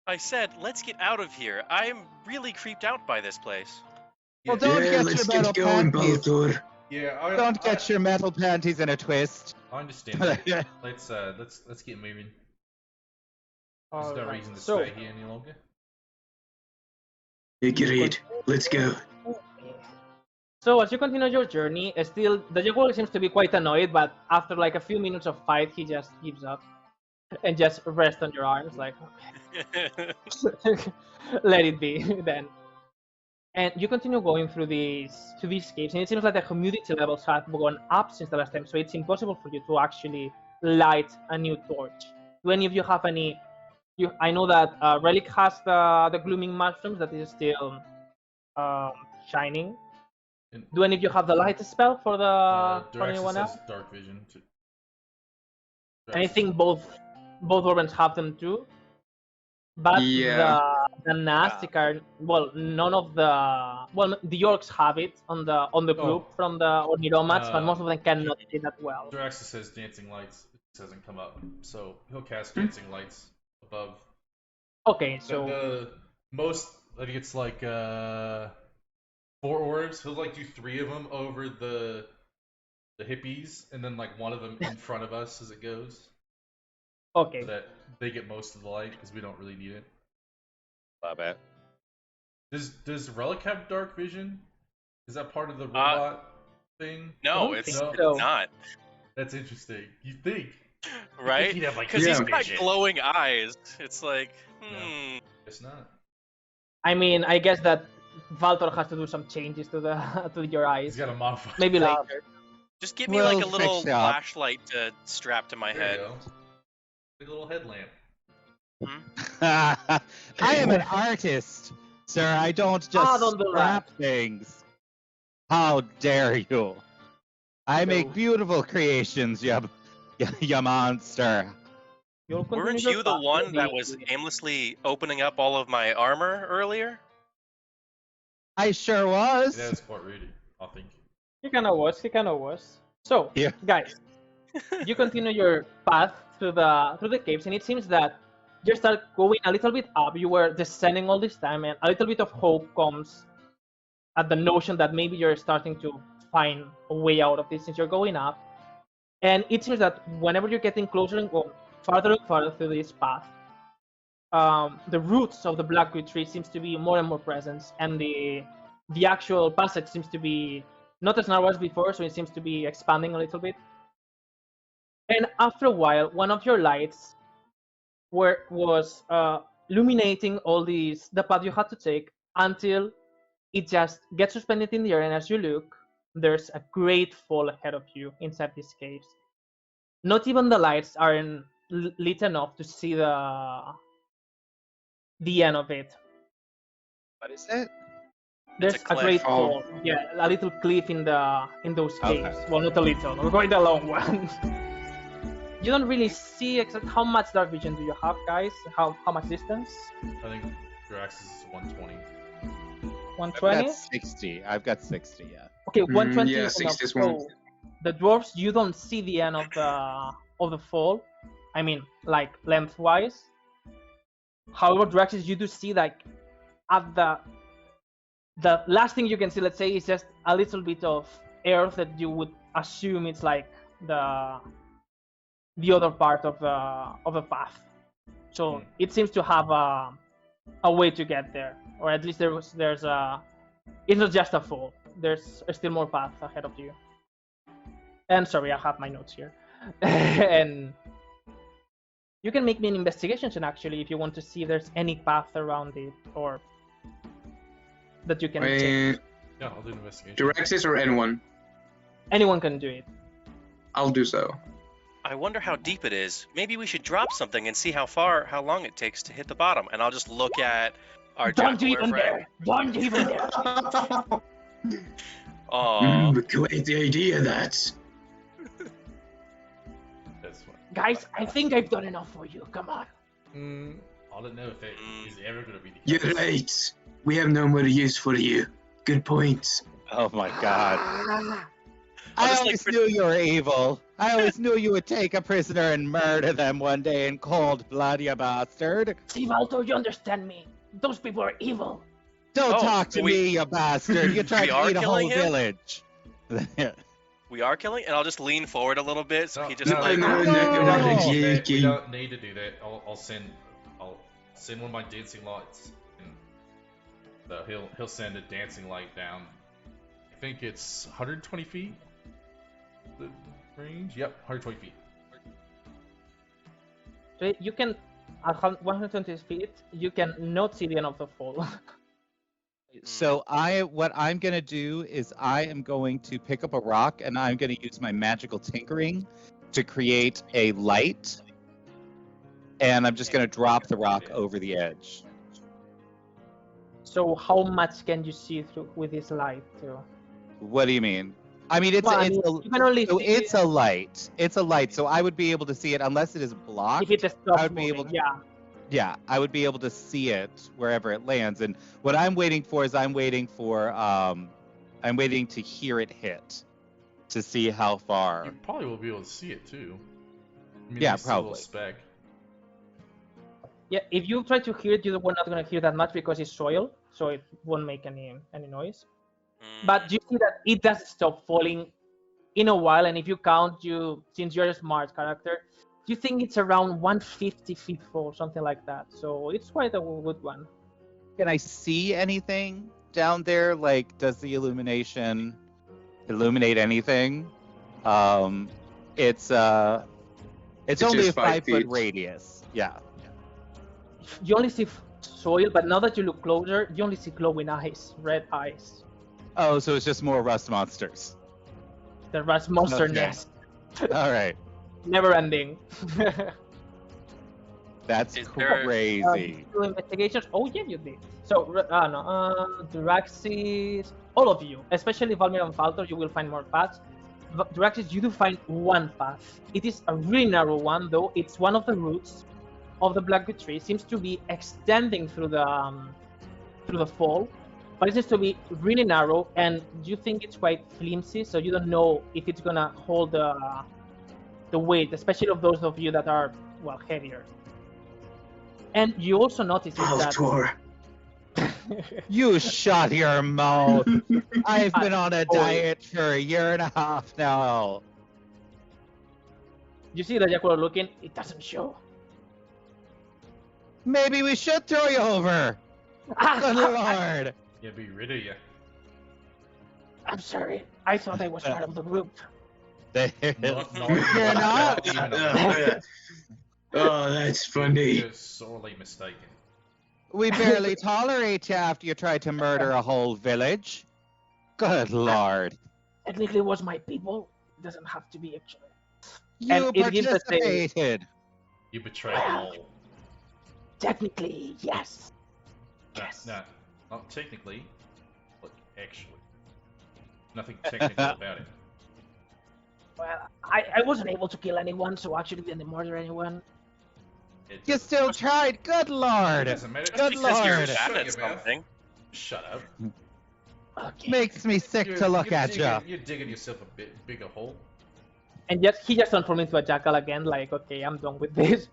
I said, let's get out of here. I'm really creeped out by this place. Well, don't Yeah, get let's your metal get going, panties. Baldur. Yeah, Don't get your metal panties in a twist. I understand that. Let's get moving. There's no Alright, reason to so stay here any longer. Agreed. Let's go. so as you continue your journey, still the jaguar seems to be quite annoyed, but after like a few minutes of fight, he just gives up and just rests on your arms, like okay. Let it be then. And you continue going through these caves, and it seems like the humidity levels have gone up since the last time, so it's impossible for you to actually light a new torch. Do any of you have any? I know that Relic has the glooming mushrooms that is still shining. And, Do any of you have the light spell for for Draxus anyone has else? dark vision. I think both Orbans have them too. But Yeah. the Nastic are none of the orcs have it on the group from the Orniromax, but most of them cannot see that well. Draxus has dancing lights. It just hasn't come up, so he'll cast dancing lights above. Okay, so The most, I think it's like 4 orbs. He'll like do 3 of them over the hippies, and then like 1 of them in front of us as it goes. okay. So that they get most of the light because we don't really need it. Love it. Does Relic have dark vision? Is that part of the robot thing? No, don't it's think so. not. That's interesting. You think? Right? He'd have, like, Because he's Yeah. got glowing eyes. It's like, It's not. I mean, I guess that Valtor has to do some changes to to your eyes. He's got a modifier. Maybe Yeah. later. just give me like a We'll little fix it up. flashlight to strap to my There head. you go. Like a little headlamp. I am an artist, sir. I don't just don't do scrap things. How dare you? I make So- beautiful creations, you monster. You'll continue Weren't your you the path one to that was aimlessly opening up all of my armor earlier? I sure was. That was quite rude, I think. He kind of was. So, Yeah. guys, you continue your path through the caves, and it seems that you start going a little bit up. You were descending all this time, and a little bit of hope comes at the notion that maybe you're starting to find a way out of this since you're going up. And it seems that whenever you're getting closer and farther and farther through this path, the roots of the blackwood tree seems to be more and more present, and the actual passage seems to be not as narrow as before, so it seems to be expanding a little bit. And after a while, one of your lights was illuminating all the path you had to take until it just gets suspended in the air, and as you look, there's a great fall ahead of you inside these caves. Not even the lights are lit enough to see the end of it. What is it? There's It's a a cliff. great Oh. fall. Yeah, a little cliff in those Okay. caves. Well, not a little. We're going a long one. You don't really see except how much dark vision do you have, guys? How much distance? I think Drax's is 120. I've 120. got 60. I've got 60. Yeah. Okay, 120 yeah, is enough. 60 is one. So the dwarves, you don't see the end of the fall. I mean, like lengthwise. However, Draxis, you do see like at the last thing you can see, let's say, is just a little bit of earth that you would assume it's like the other part of the path. So it seems to have a way to get there, or at least there's a. It's not just a fall. There's still more path ahead of you. And sorry, I have my notes here. And you can make me an investigation check actually if you want to see if there's any path around it or that you can check. Yeah, I'll do an investigation. Draxis or anyone? Anyone can do it. I'll do so. I wonder how deep it is. Maybe we should drop something and see how long it takes to hit the bottom. And I'll just look at our Don't jackal even friend. there. Don't even there. Aw. Quite the idea that. That's fine. Guys, I think I've done enough for you. Come on. I don't know if it is ever going to be the You're case. right. We have no more use for you. Good point. Oh my god. I'll I just, always like, knew you were evil. I always knew you would take a prisoner and murder them one day in cold blood, you bastard. See, Valto, you understand me. Those people are evil. Don't Oh, talk to we- me, you bastard. You tried We to are eat a whole killing him? village. We are killing, and I'll just lean forward a little bit so he just no, like. no, We don't need to do that. I'll send one of my dancing lights, and so he'll send a dancing light down. I think it's 120 feet. The range. Yep, 120 feet. So you can, at 120 feet, you can not see the end of the fall. So what I'm gonna do is I am going to pick up a rock and I'm gonna use my magical tinkering to create a light, and I'm just gonna drop the rock over the edge. So how much can you see through with this light? Too? What do you mean? I mean, Well, I mean, you can only see it's a light. It's a light, so I would be able to see it unless it is blocked. if it I stops would be moving. able to- Yeah. Yeah, I would be able to see it wherever it lands. And what I'm waiting for is I'm waiting to hear it hit to see how far. You probably will be able to see it too. I mean, Yeah, it's a little probably. speck. Yeah, if you try to hear it, you're not gonna hear that much because it's soil, so it won't make any noise. But you see that it does stop falling in a while, and if you count, since you're a smart character, you think it's around 150 feet fall, something like that. So it's quite a good one. Can I see anything down there? Like, does the illumination illuminate anything? It's only just a 5 5-foot feet. radius. Yeah. You only see soil, but now that you look closer, you only see glowing eyes, red eyes. Oh, so it's just more rust monsters. The rust monster Okay. nest, All right. never ending. That's Is there- crazy. Do investigations. Oh yeah, you did. So Duraxis, all of you, especially Valmir and Faltor, you will find more paths. Duraxis, you do find one path. It is a really narrow one, though. It's one of the roots of the blackwood tree. It seems to be extending through the fall, but it seems to be really narrow, and you think it's quite flimsy. So you don't know if it's gonna hold the weight, especially of those of you that are heavier. And you also notice is that Baltor. You shut your mouth. I've been on a diet for a year and a half now. you see the Jackal looking. It doesn't show. Maybe we should throw you over. Good lord. Yeah, be rid of you. I'm sorry. I thought I was part of the group. You're You're not? Oh, that's funny. You're sorely mistaken. We barely tolerate you after you tried to murder a whole village. Good lord. Technically, it was my people. It doesn't have to be actually. You And it gives us a- participated. You betrayed them all. Technically, yes. Yes. No, not technically, but actually. Nothing technical about it. Well, I wasn't able to kill anyone, so actually didn't murder anyone. It You doesn't- still tried. Good It lord. doesn't matter. Just Good because you're lord. bad Shut at your mouth. something. Shut up. Okay. Makes me sick to look at you. You're digging yourself a bit bigger hole. And yet he just transformed into a jackal again. Like, okay, I'm done with this.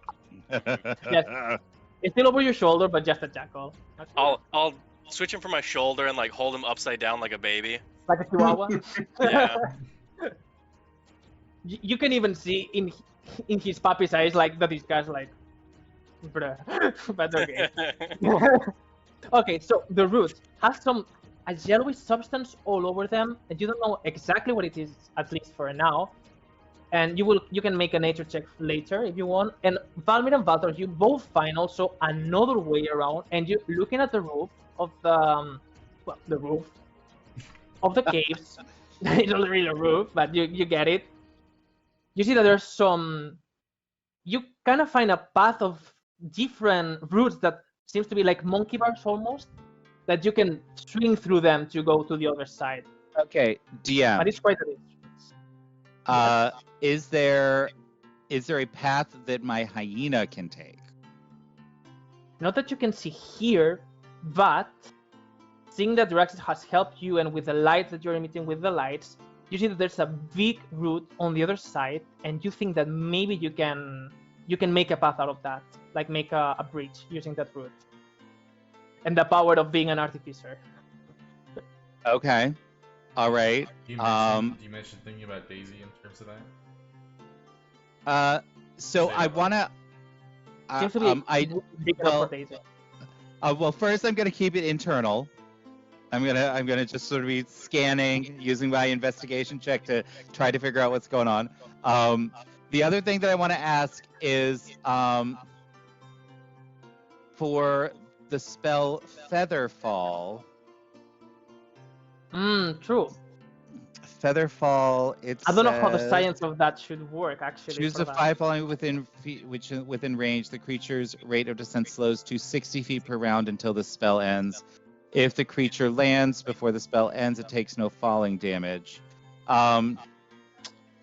It's still over your shoulder, but just a jackal. Okay. I'll switch him from my shoulder and like hold him upside down like a baby. Like a chihuahua. Yeah. You can even see in his puppy's eyes like that. This guy's like, bruh. But okay. Okay, so the root has a yellowish substance all over them, and you don't know exactly what it is, at least for now. And you can make a nature check later if you want. And Valmir and Valtor, you both find also another way around, and you looking at the roof of the roof of the caves. It's not really a roof, but you get it. You see that there's some. You kind of find a path of different routes that seems to be like monkey bars almost, that you can swing through them to go to the other side. Okay, But DM. it's quite a distance. Is there a path that my hyena can take? Not that you can see here, but seeing that Draxis has helped you and with the lights that you're emitting with the lights, you see that there's a big route on the other side, and you think that maybe you can make a path out of that, like make a bridge using that route. And the power of being an artificer. Okay. All right. Do you mention thinking about Daisy in terms of that? So I wanna. Seems to be big enough well, for Daisy. well, first I'm gonna keep it internal. I'm gonna just sort of be scanning, using my investigation check to try to figure out what's going on. The other thing that I want to ask is, for the spell Featherfall. True. Featherfall. I don't know how the science of that should work actually. Choose a 5 following within range. The creature's rate of descent slows to 60 feet per round until the spell ends. If the creature lands before the spell ends, it takes no falling damage.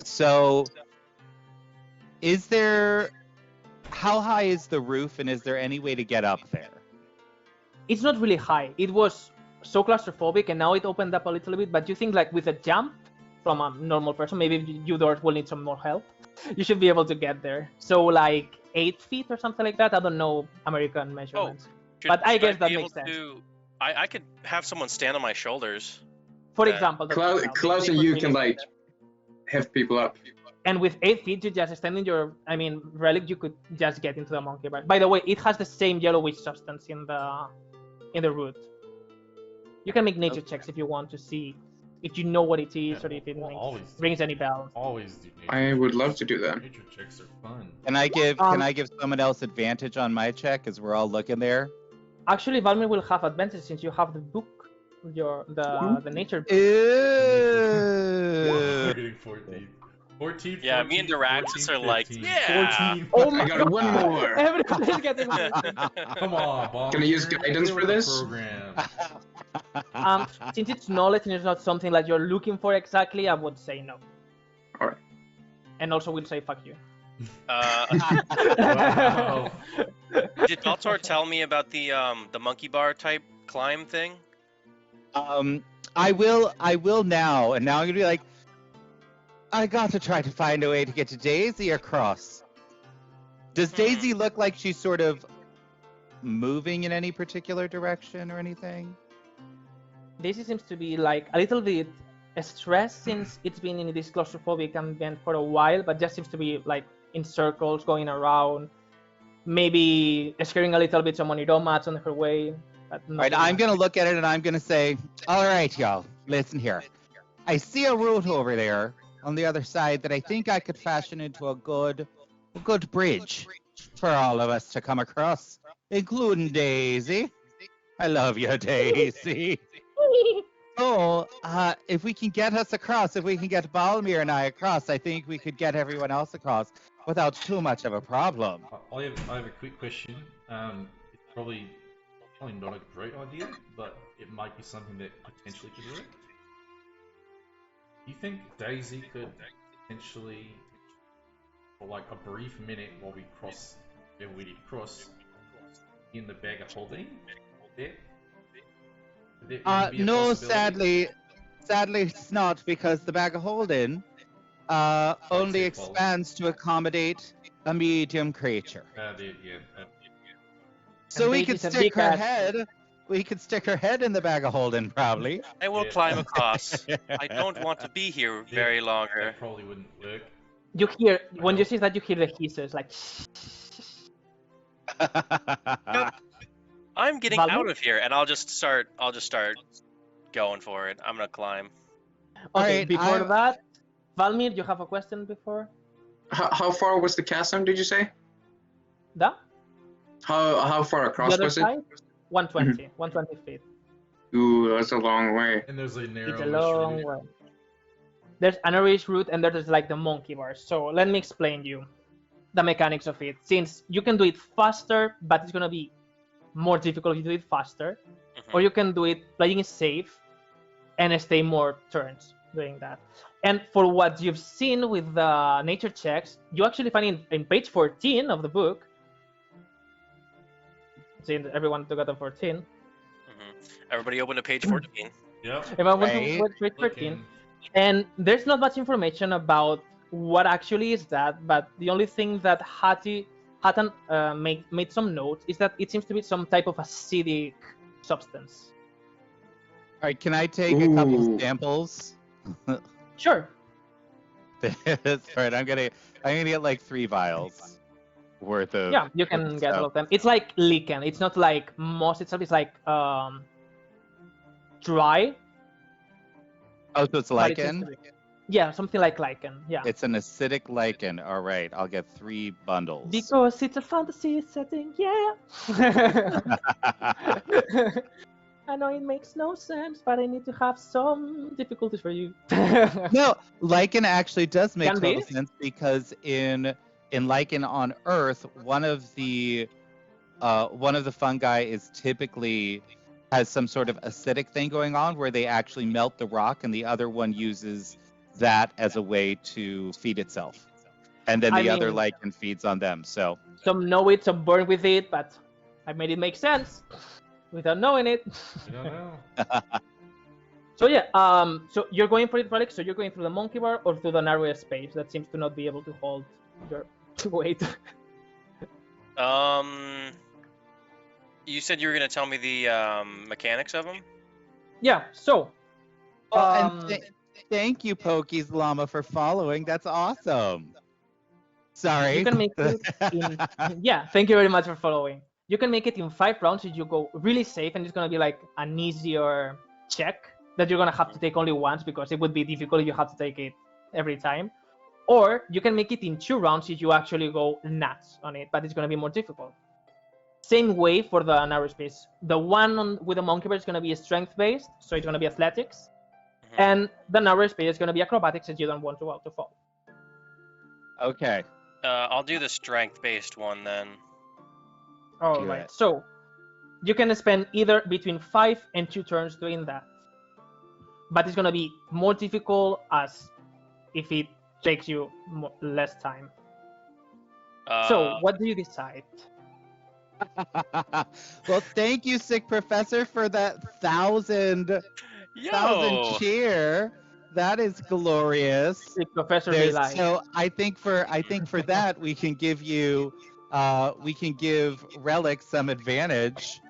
So, how high is the roof, and is there any way to get up there? It's not really high. It was so claustrophobic, and now it opened up a little bit. But you think like with a jump from a normal person, maybe you will need some more help. You should be able to get there. So like 8 feet or something like that. I don't know American measurements, but I guess that makes sense. I could have someone stand on my shoulders. For example, Klaus and you can like lift people up. And with 8 feet, you just stand in your, relic, you could just get into the monkey bar. By the way, it has the same yellowish substance in the root. You can make nature checks if you want to see if you know what it is, or if it rings any bells. Always do nature I would checks. love to do that. Nature checks are fun. Can I give someone else advantage on my check as we're all looking there? Actually, Valmir will have advantage since you have the book, the nature book. I'm getting 14. 14, Yeah, 14, me and Duraxis 14, are like, 15, yeah. 14. Oh my I got one more. Everybody's getting Come on, Bob. Can I use guidance for this? Program. Since it's knowledge and it's not something that you're looking for exactly, I would say no. Alright. And also we'll say fuck you. Wow. Did Baltor tell me about the monkey bar type climb thing? I will now, and now I'm gonna be like, I got to try to find a way to get to Daisy across. Does Daisy look like she's sort of moving in any particular direction or anything? Daisy seems to be like a little bit stressed since it's been in this claustrophobic ambient for a while, but just seems to be like in circles, going around, maybe scaring a little bit some Oniromats on her way. Alright, I'm gonna look at it and I'm gonna say, alright, y'all, listen here. I see a route over there on the other side that I think I could fashion into a good bridge for all of us to come across, including Daisy. I love you, Daisy. So, if we can get us across, if we can get Balmir and I across, I think we could get everyone else across without too much of a problem. I have a quick question. It's probably not a great idea, but it might be something that potentially could work. Do you think Daisy could potentially, for like a brief minute while we cross in the bag of holding. There be a No, possibility? sadly it's not, because the bag of holding only too full. expands to accommodate a medium creature. Yeah. So we Paige could is a stick big her cat. head. We could stick her head in the bag of holding, probably. I will Yeah. climb across. I don't want to be here very longer. That probably wouldn't work. You hear when you know. see that, you hear the hisses like. I'm getting Valmir? out of here, and I'll just start going for it. I'm gonna climb. Okay, Alright, before that, Valmir, you have a question before How far was the chasm, did you say? that? How far The across other was it? side, 120, 120 feet. Ooh, that's a long way. And there's a narrow It's a long way. There's an narrowish route, and there's like the monkey bars. So let me explain you the mechanics of it. Since you can do it faster, but it's gonna be more difficult if you do it faster, or you can do it playing it safe and stay more turns doing that. And for what you've seen with the nature checks, you actually find in page 14 of the book. Since everyone took out the 14. Everybody open to page 14. Yep. Everyone went to page 14. And there's not much information about what actually is that, but the only thing that Hatton made some notes is that it seems to be some type of acidic substance. Alright, can I take a couple Ooh. samples? Sure. That's right. I'm gonna get like 3 vials worth of. Yeah, you can get all of them. It's like lichen. It's not like moss itself. It's like dry. Oh, so it's but it seems lichen? to be- Yeah, something like lichen. Yeah. It's an acidic lichen. All right, I'll get 3 bundles. Because it's a fantasy setting, yeah. I know it makes no sense, but I need to have some difficulties for you. No, lichen actually does make Can total be. sense, because in lichen on Earth, one of the fungi is typically has some sort of acidic thing going on, where they actually melt the rock, and the other one uses that as a way to feed itself, and then the other lichen feeds on them. So some know it, some burn with it, but I made it make sense without knowing it. You don't know. So yeah, so you're going for it, Felix. So you're going through the monkey bar or through the narrowest space that seems to not be able to hold your weight. You said you were gonna tell me the mechanics of them. Yeah. So. Thank you, Pokies Llama, for following. That's awesome. Sorry. You can make it in. Yeah. Thank you very much for following. You can make it in 5 rounds if you go really safe, and it's gonna be like an easier check that you're gonna have to take only once, because it would be difficult if you have to take it every time. Or you can make it in 2 rounds if you actually go nuts on it, but it's gonna be more difficult. Same way for the narrow space. The one with the monkey bar is gonna be strength based, so it's gonna be athletics, and the narrow space is gonna be acrobatics if you don't want to fall. Okay. I'll do the strength-based one then. All right. So you can spend either between 5 and 2 turns doing that, but it's gonna be more difficult as if it takes you less time. So what do you decide? Well, thank you, Sick Professor, for that 1,000 cheer. That is glorious. Sick Professor be like. So I think for that we can give Relic some advantage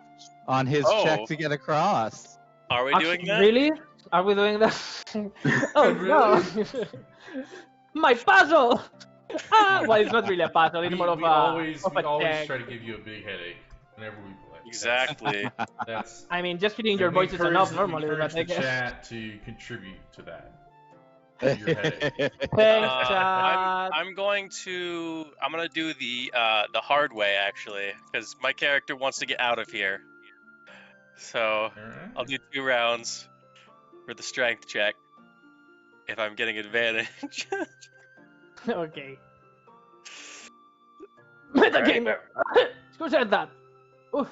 on his check to get across. Are we doing that? Really? Are we doing that? Oh no! My puzzle! Well, it's not really a puzzle. It's more of a always check. try to give you a big headache whenever we play. Exactly. That's. I mean, just hitting your voice is enough normally, but I guess. Chat to contribute to that. Your headache. Thanks, chat. I'm gonna do the hard way actually, because my character wants to get out of here. So I'll do 2 rounds for the strength check if I'm getting advantage. Okay. Metagamer! Who said that? Oof.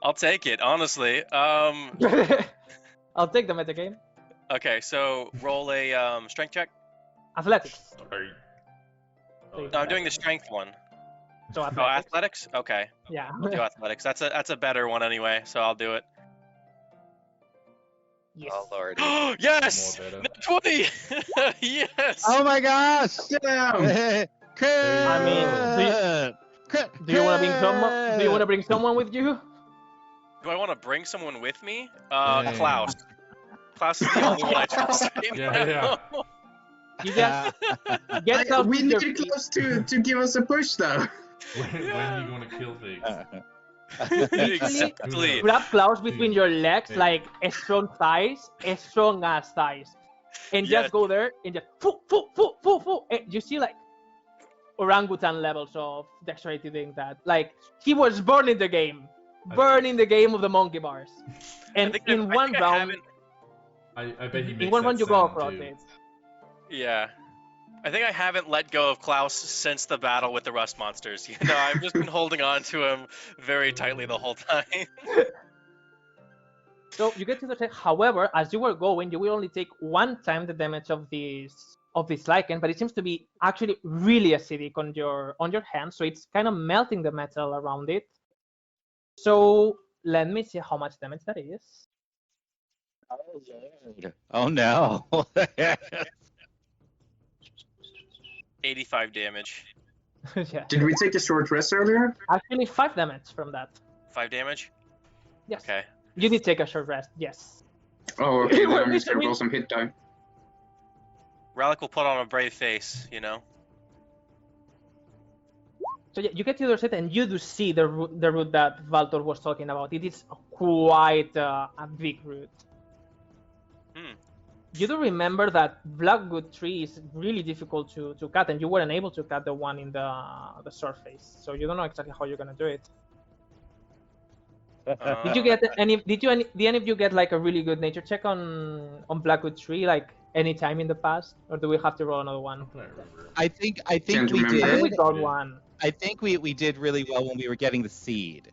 I'll take it, honestly. I'll take the metagame. Okay, so roll a strength check. Athletics. Sorry. So No, I'm doing the strength one. So Oh, athletics. athletics? Okay, Yeah. I'll do athletics. That's a better one anyway, so I'll do it. Yes. Oh lordy. Yes! More better. Net 20! Yes! Oh my gosh! Damn! I mean, do you want to bring someone? Do you want to bring someone with you? Do I want to bring someone with me? Dang. Klaus. Klaus is the only one I trust right Yeah, now. You just get Klaus We with your need feet. Klaus to give us a push, though. When are you going to kill things? Exactly. Grab Klaus between your legs, Hey. like a strong thighs, as strong as thighs, and Yes. just go there and just foo. And you see like orangutan levels of dexterity doing that. Like he was burning the game of the monkey bars, and in one round, I bet he makes in one that round you go sound across too. it. Yeah. I think I haven't let go of Klaus since the battle with the rust monsters. You know, I've just been holding on to him very tightly the whole time. So you get to the check. However, as you were going, you will only take 1 time the damage of this lichen, but it seems to be actually really acidic on your hand, so it's kind of melting the metal around it. So let me see how much damage that is. Oh no. 85 damage. Yeah. Did we take a short rest earlier? Actually, 5 damage from that. 5 damage? Yes. Okay. You did take a short rest. Yes. Oh, okay, then I'm just gonna roll some hit die. Relic will put on a brave face, you know? So yeah, you get to the other side and you do see the route that Valtor was talking about. It is quite a big route. You do remember that Blackwood tree is really difficult to cut, and you weren't able to cut the one in the surface. So you don't know exactly how you're gonna do it. Did you get any? Did any of you get like a really good nature check on Blackwood tree like any time in the past, or do we have to roll another one? I remember. I think Can't we remember. I think we did. got Yeah. one. I think we did really well when we were getting the seed.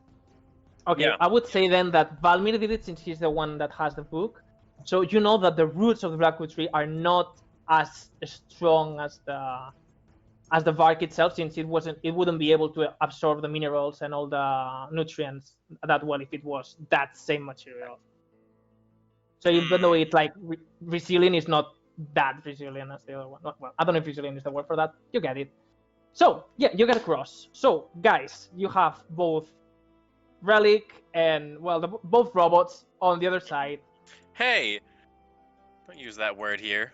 Okay, Yeah. I would say then that Valmir did it since he's the one that has the book. So you know that the roots of the Blackwood tree are not as strong as the bark itself, since it wouldn't be able to absorb the minerals and all the nutrients that well if it was that same material. So even though it's like resilient, is not that resilient as the other one. Well, I don't know if resilient is the word for that. You get it. So yeah, you get across. So guys, you have both Relic and well, both robots on the other side. Hey! Don't use that word here.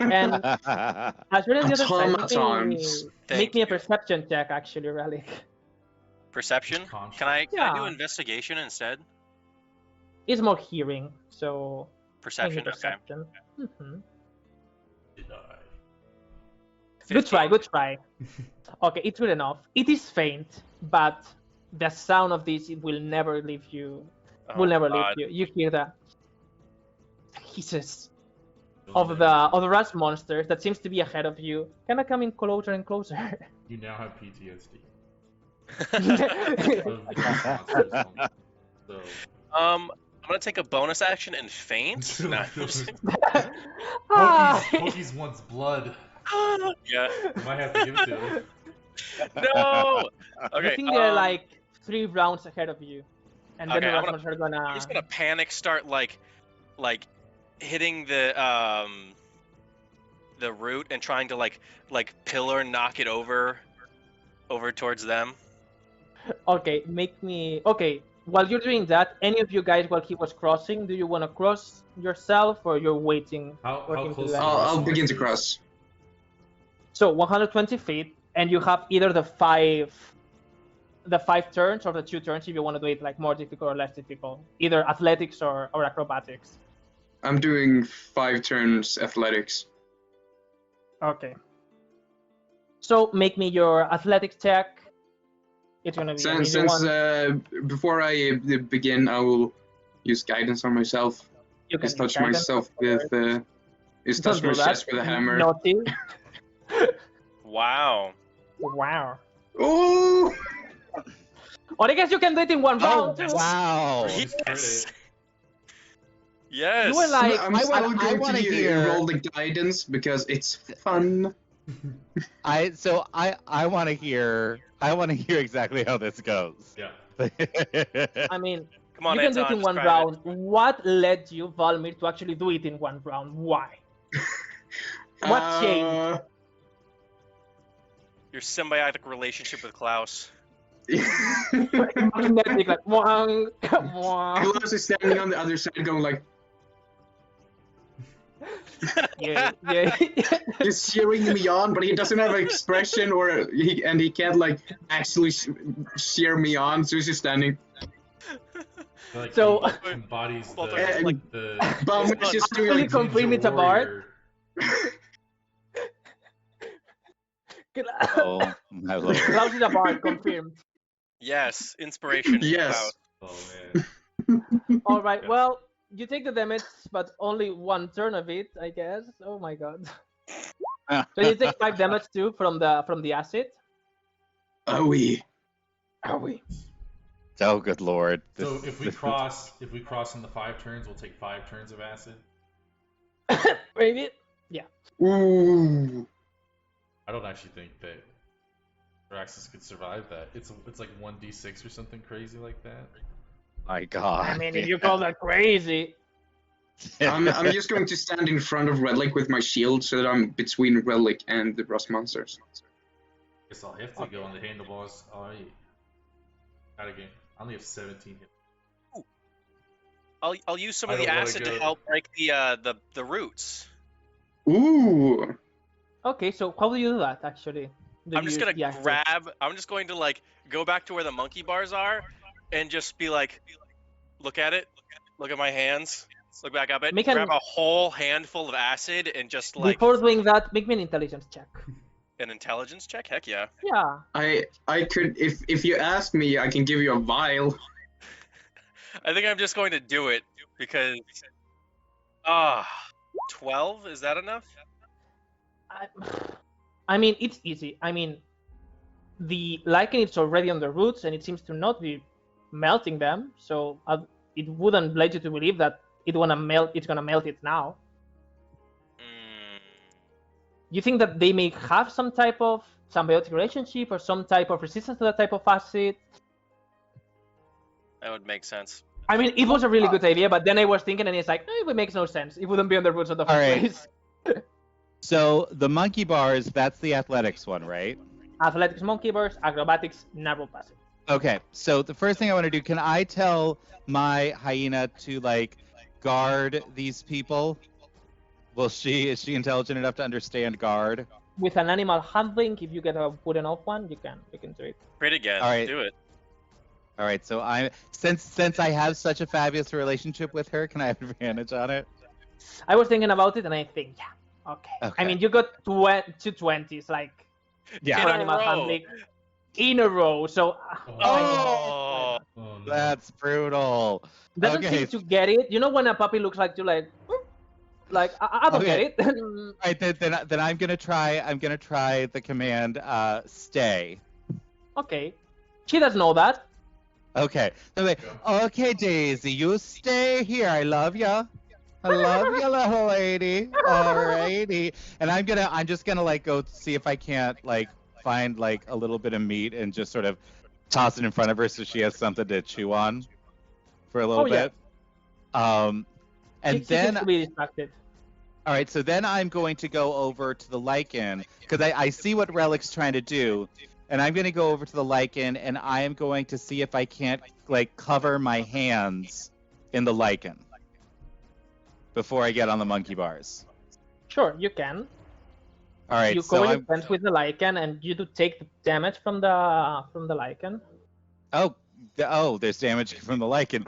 And as you're on the other side, Automatons. make me a you. perception check, actually, Relic. Perception? Conscious. Can I do Yeah. investigation instead? It's more hearing, so make me Perception, okay. perception. Did I? Good 15. try. Okay, it's good enough. It is faint, but the sound of this will never leave you. Oh, God. You hear the hisses of the rust monsters that seems to be ahead of you, kind of coming closer and closer. You now have PTSD. Okay. Of these monsters. So I'm gonna take a bonus action and faint. No, I'm just- Pokey's wants blood. yeah. You might have to give it to him. No. Okay. You think they're like 3 rounds ahead of you, and then Okay, the I'm rust monsters are gonna. I'm just gonna panic, start like hitting the root and trying to like pillar knock it over towards them. Okay, Okay, while you're doing that, any of you guys, while he was crossing, do you want to cross yourself, or you're waiting How for him to close do to that? the rust I'll begin to monsters? cross. So 120 feet, and you have either the five turns or the 2 turns if you want to do it like more difficult or less difficult, either athletics or acrobatics. I'm doing 5 turns athletics. Okay. So make me your athletics check. It's gonna be an easy one. Before I begin, I will use guidance on myself. You can Just touch guidance, myself of course. with just Don't touch do my that. chest with a hammer. Naughty. Wow. Wow. Oh! Or I guess you can do it in 1 round. Oh wow! Yes. Yes. You were like, I'm I still want- I going wanna to hear- roll the guidance because it's fun. I want to hear exactly how this goes. Yeah. I mean, Come on, you can do Anton, it in one describe it. round. What led you, Valmir, to actually do it in one round? Why? What changed? Your symbiotic relationship with Klaus. Magnetic, like, wang, wang. Klaus is standing on the other side going like, Yeah. he's cheering me on, but he doesn't have an expression he can't like actually cheer me on, so he's just standing. Like, So- embodies Both the, are just like, the Bum is just doing Actually like, confirm it's a bard. warrior. Oh my lord. Klaus is a bard, confirmed. yes, inspiration. Yes. Klaus. Oh man. All right, Yeah. well, you take the damage, but only one turn of it, I guess. Oh my god. So you take 5 damage too from the acid. Oh, we. Are we? Oh good lord. So This- if we cross in the 5 turns, we'll take 5 turns of acid. Maybe. Ooh. I don't actually think that Draxus could survive that. It's like 1d6 or something crazy like that. My god. I mean, if you call that crazy. I'm just going to stand in front of Relic with my shield so that I'm between Relic and the Rust monsters. Guess I'll have to go on the handlebars. Out again. I only have 17 hit. I'll use some I of the don't wanna acid to go- help break the roots. Ooh. Okay, so how do you do that actually? Do I'm just you gonna use the acid? grab. I'm just going to like go back to where the monkey bars are, and just be like, look at it, look at my hands, look back up it, Make an- grab a whole handful of acid, and just like Before doing that, make me an intelligence check. an intelligence check. Heck yeah. Yeah. I could, if you ask me, I can give you a vial. I think I'm just going to do it because 12, is that enough? I mean, it's easy. I mean, the lichen is already on the roots, and it seems to not be melting them. So it wouldn't lead you to believe that it's gonna melt it now. Mm, You think that they may have some type of symbiotic relationship or some type of resistance to that type of acid? that would make sense. I mean, it was a really good idea, but then I was thinking, and it's like, it makes no sense. It wouldn't be on the roots of the first Alright. place. So the monkey bars, that's the athletics one, right? Athletics, monkey bars, acrobatics, narrow passage. Okay, so the first thing I want to do, can I tell my hyena to like guard these people? Is she intelligent enough to understand guard? With an animal handling, if you get a good enough one, you can do it. Great again. All right. Do it. All right, so since I have such a fabulous relationship with her, can I have advantage on it? I was thinking about it, and I think, yeah, okay. I Okay. mean, you got 220s, like, Yeah. for In a animal row. handling in a row. So, Oh. Oh no. That's brutal. doesn't Okay. seem to get it. You know when a puppy looks like you, like I don't Okay. get it. All right, then I'm gonna try the command stay. Okay, she does know that. Okay. So like, okay, Daisy, you stay here. I love ya. I love you, little lady. Alrighty. And I'm just gonna like go see if I can't like find like a little bit of meat and just sort of toss it in front of her so she has something to chew on for a little Oh, yeah. bit. And She then seems to be distracted. all right, so then I'm going to go over to the lichen because I see what Relic's trying to do, and I'm going to go over to the lichen and I am going to see if I can't like cover my hands in the lichen before I get on the monkey bars. Sure, you can. All right, You so cover your I'm hands with the lichen, and you do take the damage from the lichen. there's damage from the lichen.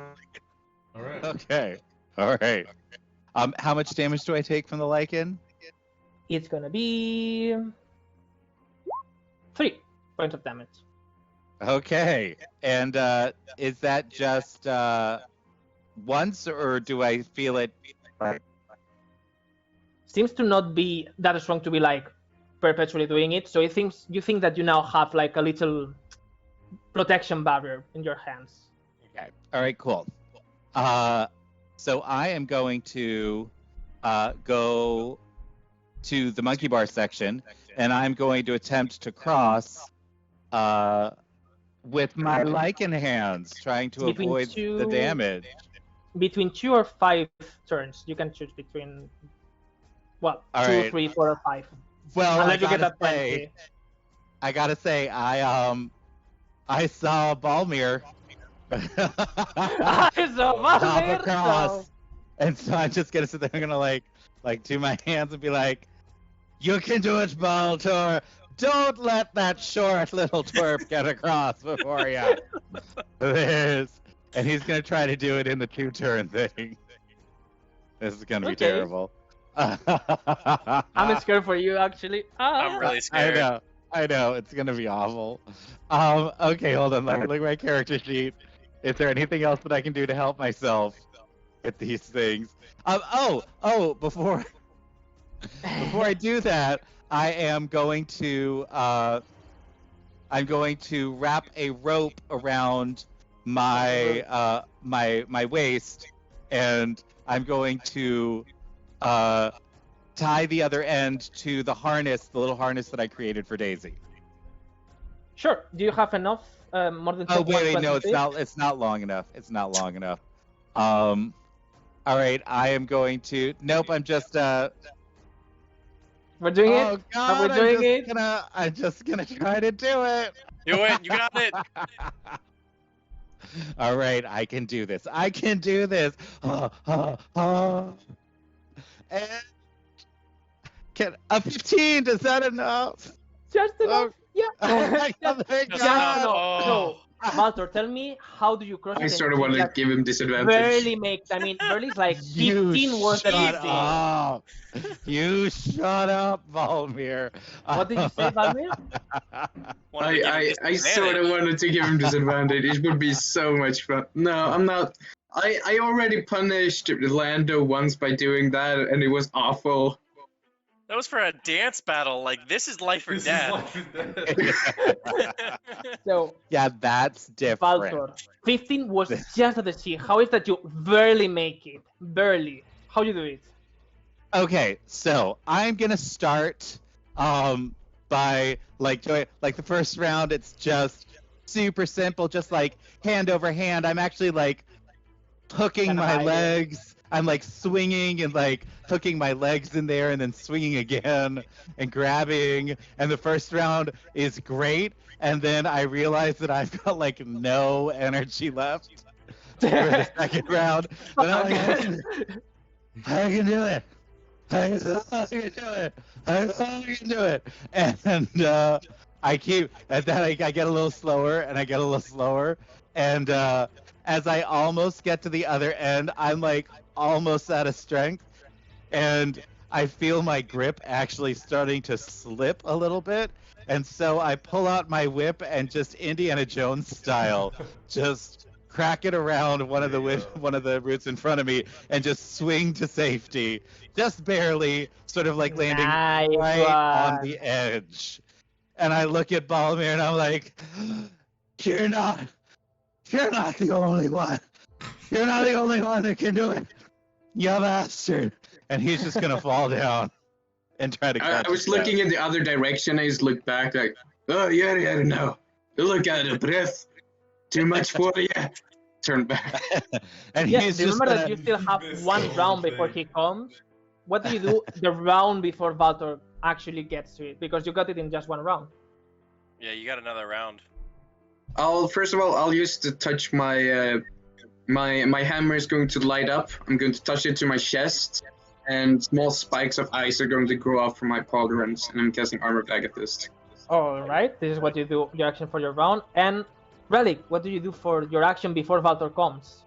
All right. Okay, all right. How much damage do I take from the lichen? It's gonna be 3 points of damage. Okay, and is that just once, or do I feel it? Seems to not be that strong to be like perpetually doing it. So you think that you now have like a little protection barrier in your hands. Okay. All right. Cool. So I am going to go to the monkey bar section, and I'm going to attempt to cross with my lichen hands, trying to Between avoid the two- damage. Between 2 or 5 turns, you can choose between, well, All 2, right. 3, 4, or 5. Well, Unless you get a 20. I gotta say, I saw Balmir I saw hop Balmir, across, so- and so I'm just gonna sit there. I'm gonna like do my hands and be like, "You can do it, Baltor. Don't let that short little twerp get across before you." And he's gonna try to do it in the 2-turn thing. This is gonna be Okay. terrible. I'm scared for you, actually. I'm really scared. I know, it's gonna be awful. Okay, hold on. Let me look at my character sheet. Is there anything else that I can do to help myself with these things? Before I do that, I am going to wrap a rope around my my waist, and I'm going to tie the other end to the harness, the little harness that I created for Daisy. Sure. Do you have enough? More than Oh wait, no, 120? it's not long enough. It's not long enough. All right, I am going to. Nope, I'm just. We're doing Oh it. God, Are we doing it? I'm just gonna try to do it. Do it. You got it. All right, I can do this. I can do this. And can a 15? Is that enough? Just enough. Yeah. Thank Just God. enough. Oh. So, Walter, tell me, how do you cross I it? sort of want to give him disadvantage. Barely makes. I mean, barely is like 15 worth shut easy. up. You shut up, Valmir. What did you say, Valmir? Wanted to give him I sort of disadvantage. wanted to give him disadvantage. It would be so much fun. No, I'm not. I already punished Lando once by doing that, and it was awful. That was for a dance battle. Like, this is life or This death. is life or death. So, Yeah, that's different. Valtor, 15 was just at the sea. How is that you barely make it? Barely. How you do it? Okay, so I'm gonna start by doing like the first round. It's just super simple, just like hand over hand. I'm actually like hooking Kinda my hiding. legs. I'm like swinging and like hooking my legs in there and then swinging again and grabbing. And the first round is great. And then I realize that I've got like no energy left for the second round. Then I'm like, I can do it. I can do it. I can do it. And I keep, and then I get a little slower and I get a little slower. And as I almost get to the other end, I'm like almost out of strength. And I feel my grip actually starting to slip a little bit. And so I pull out my whip and just Indiana Jones style, just crack it around one of the roots in front of me and just swing to safety, just barely, sort of like landing Nice right on one. the edge. And I look at Balmir and I'm like, you're not the only one. You're not the only one that can do it. You bastard. And he's just gonna fall down and try to catch I was himself. looking in the other direction. I just looked back like, oh, yeah, no. Look at the breath. Too much for you. Turn back. And Yeah, he's just remember that gonna, you still have This one whole round before thing. he comes. What do you do the round before Valtor actually gets to it? Because you got it in just one round. Yeah, you got another round. First of all, I'll use to touch my my hammer is going to light up. I'm going to touch it to my chest, and small spikes of ice are going to grow off from my pauldrons, and I'm casting Armor Agathist. All right, this is what you do, your action for your round. And Relic, what do you do for your action before Valtor comes?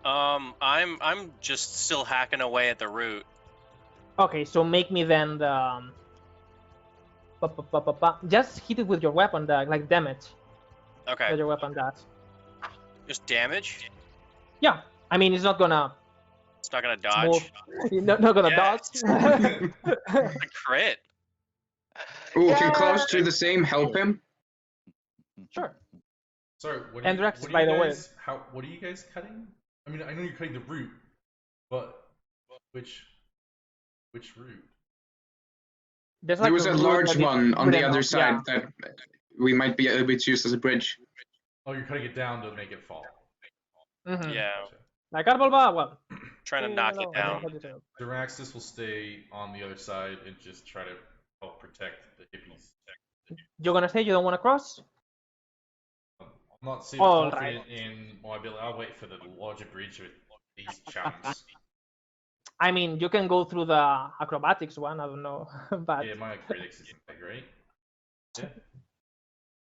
I'm just still hacking away at the root. Okay, so make me then the just hit it with your weapon, like damage Okay, that your weapon does. just damage. Yeah, I mean it's not gonna It's not gonna move. dodge. Not gonna Yes. dodge. A crit. Ooh, can Klaus do the same? Help him? Sure. Sorry, what And are Rex, you by the way. guys, what are you guys cutting I mean, I know you're cutting the root, but which root? There's There like was a route large that is one on good the other enough, side that we might be able to use as a bridge. Oh, you're cutting it down to make it fall. Yeah, Gotcha. Like Arbolba, well, trying to knock it I don't know down. how to say it. Diraxis will stay on the other side and just try to help protect the hippies. You're gonna say you don't want to cross? I'm not super All confident in my ability. I'll wait for the larger bridge with these chunks. I mean, you can go through the acrobatics one. I don't know, but Yeah, my acrobatics isn't that great. Yeah.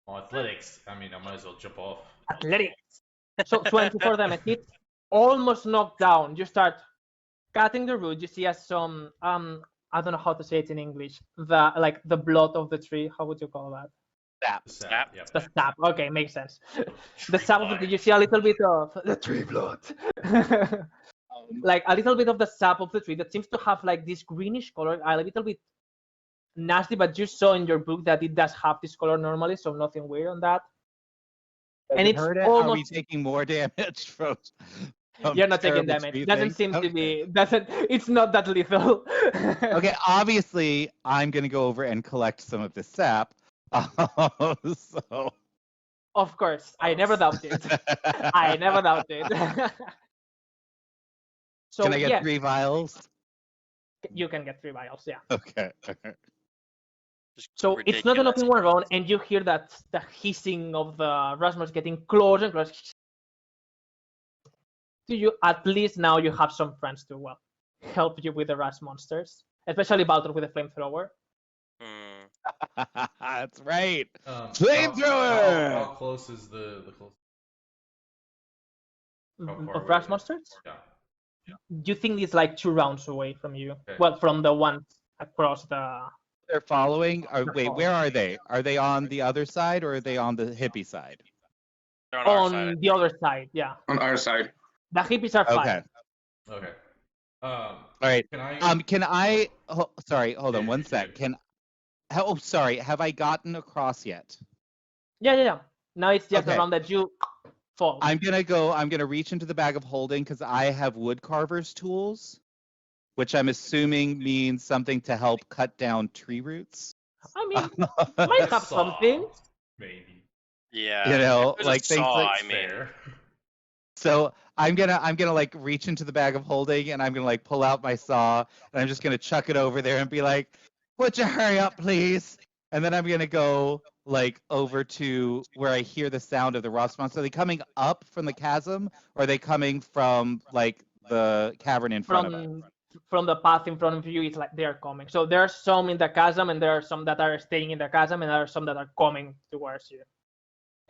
My athletics, I mean, I might as well jump off. athletics. So 24 damage hit, almost knocked down. You start cutting the root. You see as some I don't know how to say it in English. The blood of the tree. How would you call that? Sap. Yep. The sap. Okay, makes sense. The sap of the tree. You see a little bit of the tree blood. Like a little bit of the sap of the tree that seems to have like this greenish color, a little bit nasty, but you saw in your book that it does have this color normally, so nothing weird on that. Does And it it's hurt it? Are we almost taking more damage from you're not taking terrible damage. tree Doesn't things? seem to Okay. be it's not that lethal. Okay, obviously I'm gonna go over and collect some of this sap. So Of course, I never doubted. I never doubted. So can I get yes, 3 vials? you can get 3 vials, yeah. Okay. Just So it's not an ridiculous. open one round, and you hear that the hissing of the Rasmus getting closer and closer. To you, at least now you have some friends to help you with the Ras monsters, especially Baltor with the flamethrower. That's right. How Flamethrower! close is the close? How far Of away Ras are they? monsters. Yeah. You think it's like 2 rounds away from you? Okay. Well, from the ones across the. They're following. Wait, falls. where are they? Are they on the other side or are they on the hippie side? They're on our side. On the other side, yeah. On our side. The hippies are fine. Okay. Okay. All right. Can I? Sorry, hold on one sec. Sorry. Have I gotten across yet? Yeah. Now it's just Okay. around that you fall. I'm gonna reach into the bag of holding because I have wood carver's tools, which I'm assuming means something to help cut down tree roots. I mean, might have something. Maybe. Yeah. You know, There's like a things saw, like I mean. Fair. So I'm gonna like reach into the bag of holding and I'm gonna like pull out my saw and I'm just gonna chuck it over there and be like, "Would you hurry up, please?" And then I'm gonna go like over to where I hear the sound of the rust monster. Are they coming up from the chasm or are they coming from like the cavern in front of us? From the path in front of you, it's like they're coming. So there are some in the chasm, and there are some that are staying in the chasm, and there are some that are coming towards you.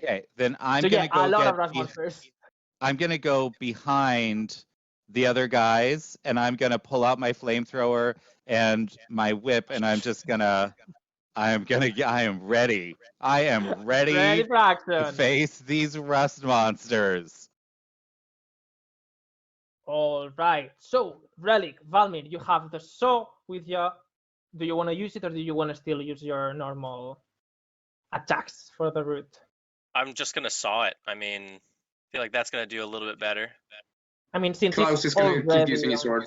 Okay, then I'm So gonna yeah, a go lot of rust monsters. I'm gonna go behind the other guys and I'm gonna pull out my flamethrower and my whip and I am ready. I am Ready ready for action. to face these rust monsters. All right. So Relic, Valmir, you have the saw with you. Do you want to use it, or do you want to still use your normal attacks for the root? I'm just gonna saw it. I mean, I feel like that's gonna do a little bit better. I mean, since Klaus it's is gonna keep already using his sword.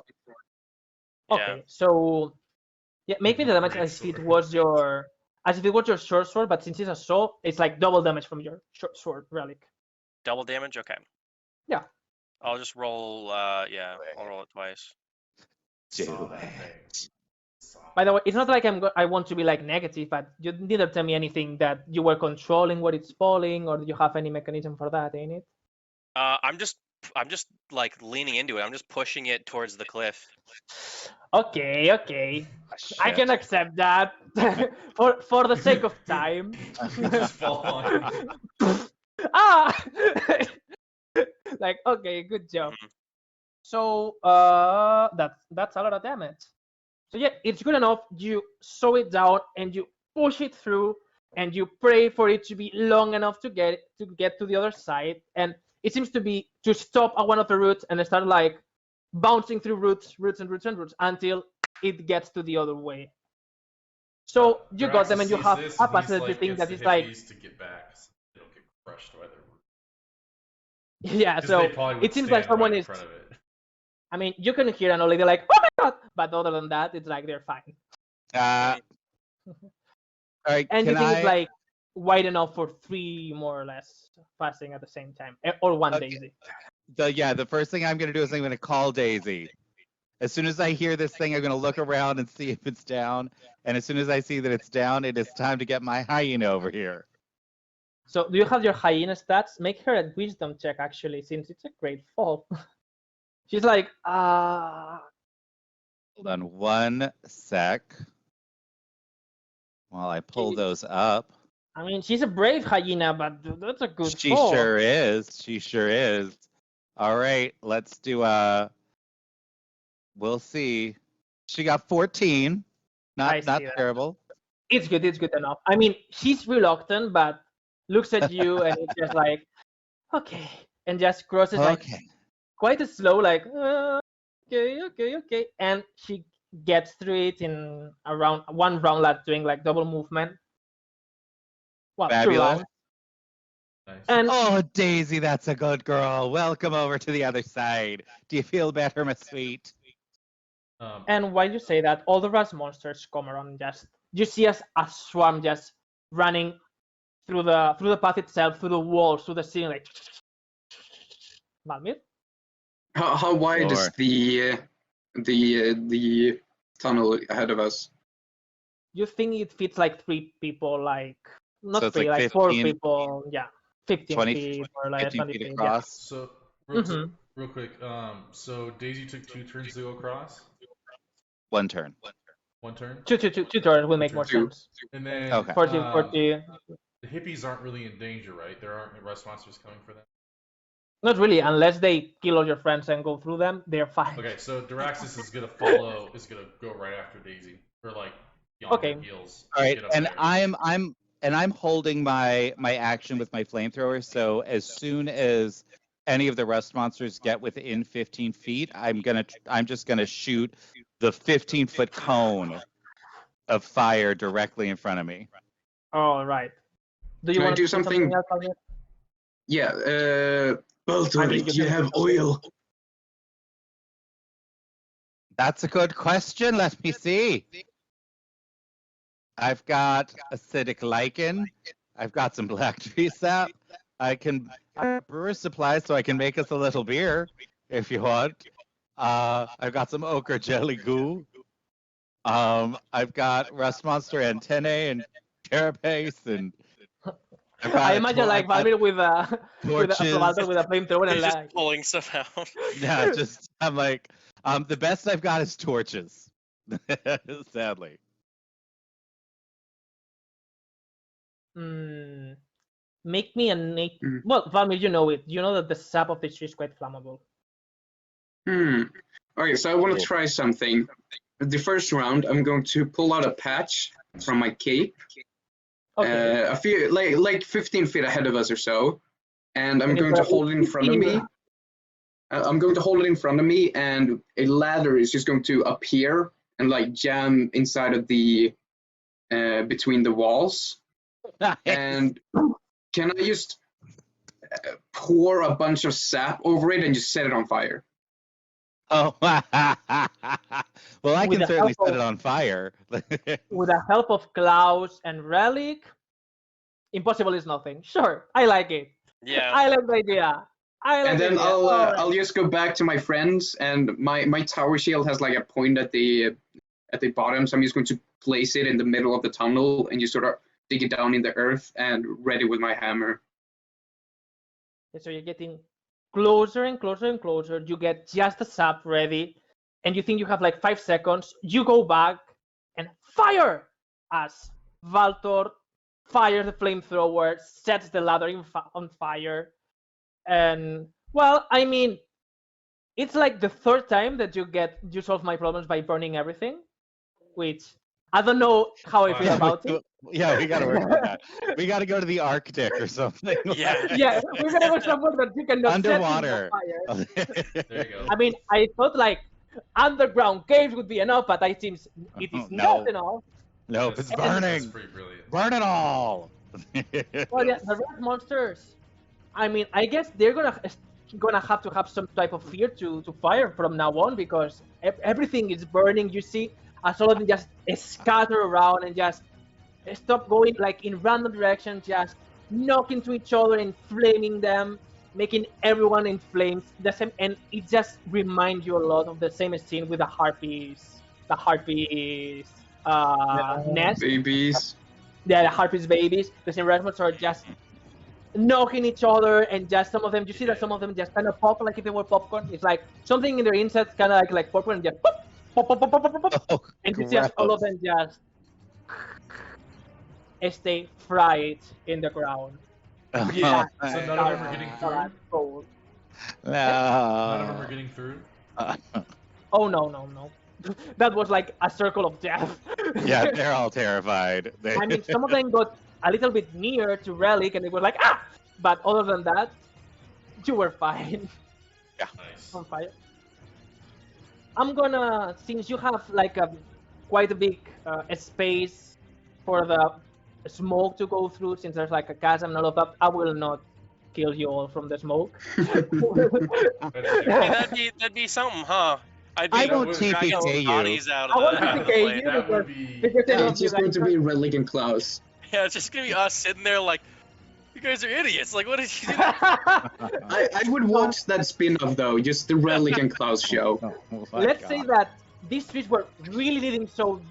Okay, Yeah. so yeah, make me the damage as if it was your short sword, but since it's a saw, it's like double damage from your short sword, Relic. Double damage? Okay. Yeah. I'll just roll, yeah, I'll roll it twice. Do it. By the way, it's not like I want to be like negative, but you didn't tell me anything that you were controlling where it's falling, or do you have any mechanism for that, ain't it? I'm just like leaning into it. I'm just pushing it towards the cliff. Okay. I can accept that for the sake of time. Just fall on. Ah! Like, okay, good job. Mhm. So that's a lot of damage. So yeah, it's good enough. You sew it down and you push it through, and you pray for it to be long enough to get to the other side. And it seems to stop at one of the roots and start like bouncing through roots until it gets to the other way. So you got them, and you have a passage thing that is like to get back. So they don't get crushed by the root. Yeah, 'Cause so they probably would it seems like stand someone right in is. front of it. I mean, you can hear an old lady like, "Oh my god!" But other than that, it's like they're fine. All right, And you can think it's I? like wide enough for 3 more or less passing at the same time, or one Okay. daisy. The first thing I'm gonna do is I'm gonna call Daisy. As soon as I hear this thing, I'm gonna look around and see if it's down. And as soon as I see that it's down, it is time to get my hyena over here. So do you have your hyena stats? Make her a wisdom check actually, since it's a great fall. She's like, Hold on one sec while I pull those up. I mean, she's a brave hyena, but that's a good She fall. sure is. She sure is. All right, let's do we'll see. She got 14. I Not see that. terrible. It's good enough. I mean, she's reluctant, but looks at you and it's just like, okay, and just crosses like Okay. quite a slow, like, okay, and she gets through it in around one round, like doing like double movement. Well, 2 Fabulous. rounds. Nice. And Oh, Daisy, that's a good girl. Welcome over to the other side. Do you feel better, my sweet? and while you say that, all the rust monsters come around. And just you see a swarm just running through the path itself, through the walls, through the ceiling, like. Malmir? How wide is Sure. the tunnel ahead of us? You think it fits like 3 people, like not So it's 3, like like 4 15, people, yeah, 15 20, feet or like 15 20 feet feet, across. So real Mhm. quick. So Daisy took 2 turns to go across. One turn. 1 turn. Two turns will make more Two. sense. And then 40. the hippies aren't really in danger, right? There aren't rust monsters coming for them. Not really, unless they kill all your friends and go through them, they're fine. Okay, so Daraxis is gonna go right after Daisy, or like on Okay. her heels. All right, Get up and there. I'm holding my action with my flamethrower. So as soon as any of the rust monsters get within 15 feet, I'm just gonna shoot the 15-foot cone of fire directly in front of me. All right. Do you Can I want do to say something? else, Malmir? Yeah. Baltor, I mean, do you have oil? That's a good question. Let me see. I've got acidic lichen. I've got some black tree sap. I have brewer's supplies, so I can make us a little beer if you want. I've got some ochre jelly goo. I've got rust monster antennae and carapace, and I've got I imagine like Malmir with a torches. with a flamethrower and He's just like. pulling stuff out. Yeah, I'm like, the best I've got is torches. Sadly. Make me a Mm. well, Valmir, you know it. You know that the sap of the tree is quite flammable. Okay, so I want to Cool. try something. The first round, I'm going to pull out a patch from my cape, Okay. a few like 15 feet ahead of us or so, and I'm And going to hold it in front of me. I'm going to hold it in front of me, and a ladder is just going to appear and like jam inside of the between the walls. Nice. And can I just pour a bunch of sap over it and just set it on fire? Oh, well, I With can the certainly help set of- it on fire. With the help of Klaus and Relic, impossible is nothing. Sure, I like it. Yeah. I like the idea. And then Alright. I'll just go back to my friends, and my tower shield has like a point at the bottom, so I'm just going to place it in the middle of the tunnel and just sort of dig it down in the earth and ready with my hammer. So you're getting closer and closer and closer. You get just the sap ready, and you think you have like 5 seconds. You go back and fire as Valtor fires the flamethrower, sets the ladder on fire. And well, I mean, it's like the 3rd time that you solve my problems by burning everything, which I don't know how I feel about it. Yeah, we got to work on that. We got to go to the Arctic or something. Yeah. Yeah, we're gonna go somewhere that you cannot Underwater. set on fire. There you go. I mean, I thought like underground caves would be enough, but it seems it is No. not enough. Nope, it's That's burning. pretty brilliant. Burn it all. Well, yeah, the red monsters. I mean, I guess they're gonna gonna have to have some type of fear to fire from now on, because everything is burning. You see, as all of them just scatter around and just stop going like in random directions, just knock into each other, inflaming them, making everyone in flames. The same, and it just reminds you a lot of the same scene with the harpies, nest. Babies. Yeah, the harpies babies. The same response are just knocking each other, and just some of them, you see that some of them just kind of pop like if they were popcorn. It's like something in their insides kind of like popcorn, and just pop, pop, pop, pop, pop, pop, pop, Oh, and you see as all of gross. them just stay fried in the ground. Yeah, Oh, so my none of them are getting God. through? That's cold. None of them are No. getting through? Oh no. That was like a circle of death. Yeah, they're all terrified. I mean, some of them got a little bit near to Relic, and they were like, ah! But other than that, you were fine. Nice. On fire. I'm gonna, since you have like a quite a big space for the smoke to go through, since there's like a chasm and all of that, I will not kill you all from the smoke. Hey, that'd be something, huh? I'd be I That won't would- dragging TPK some you. bodies out of I want the, to out of the TPK flame. you that would because be... I Yeah, love it's you just going guys. to be Relic and Klaus. Yeah, it's just gonna be us sitting there like, you guys are idiots. Like, what did you do? I would watch that spin-off though, just the Relic and Klaus show. Oh my Let's say God. that these trees were really needing so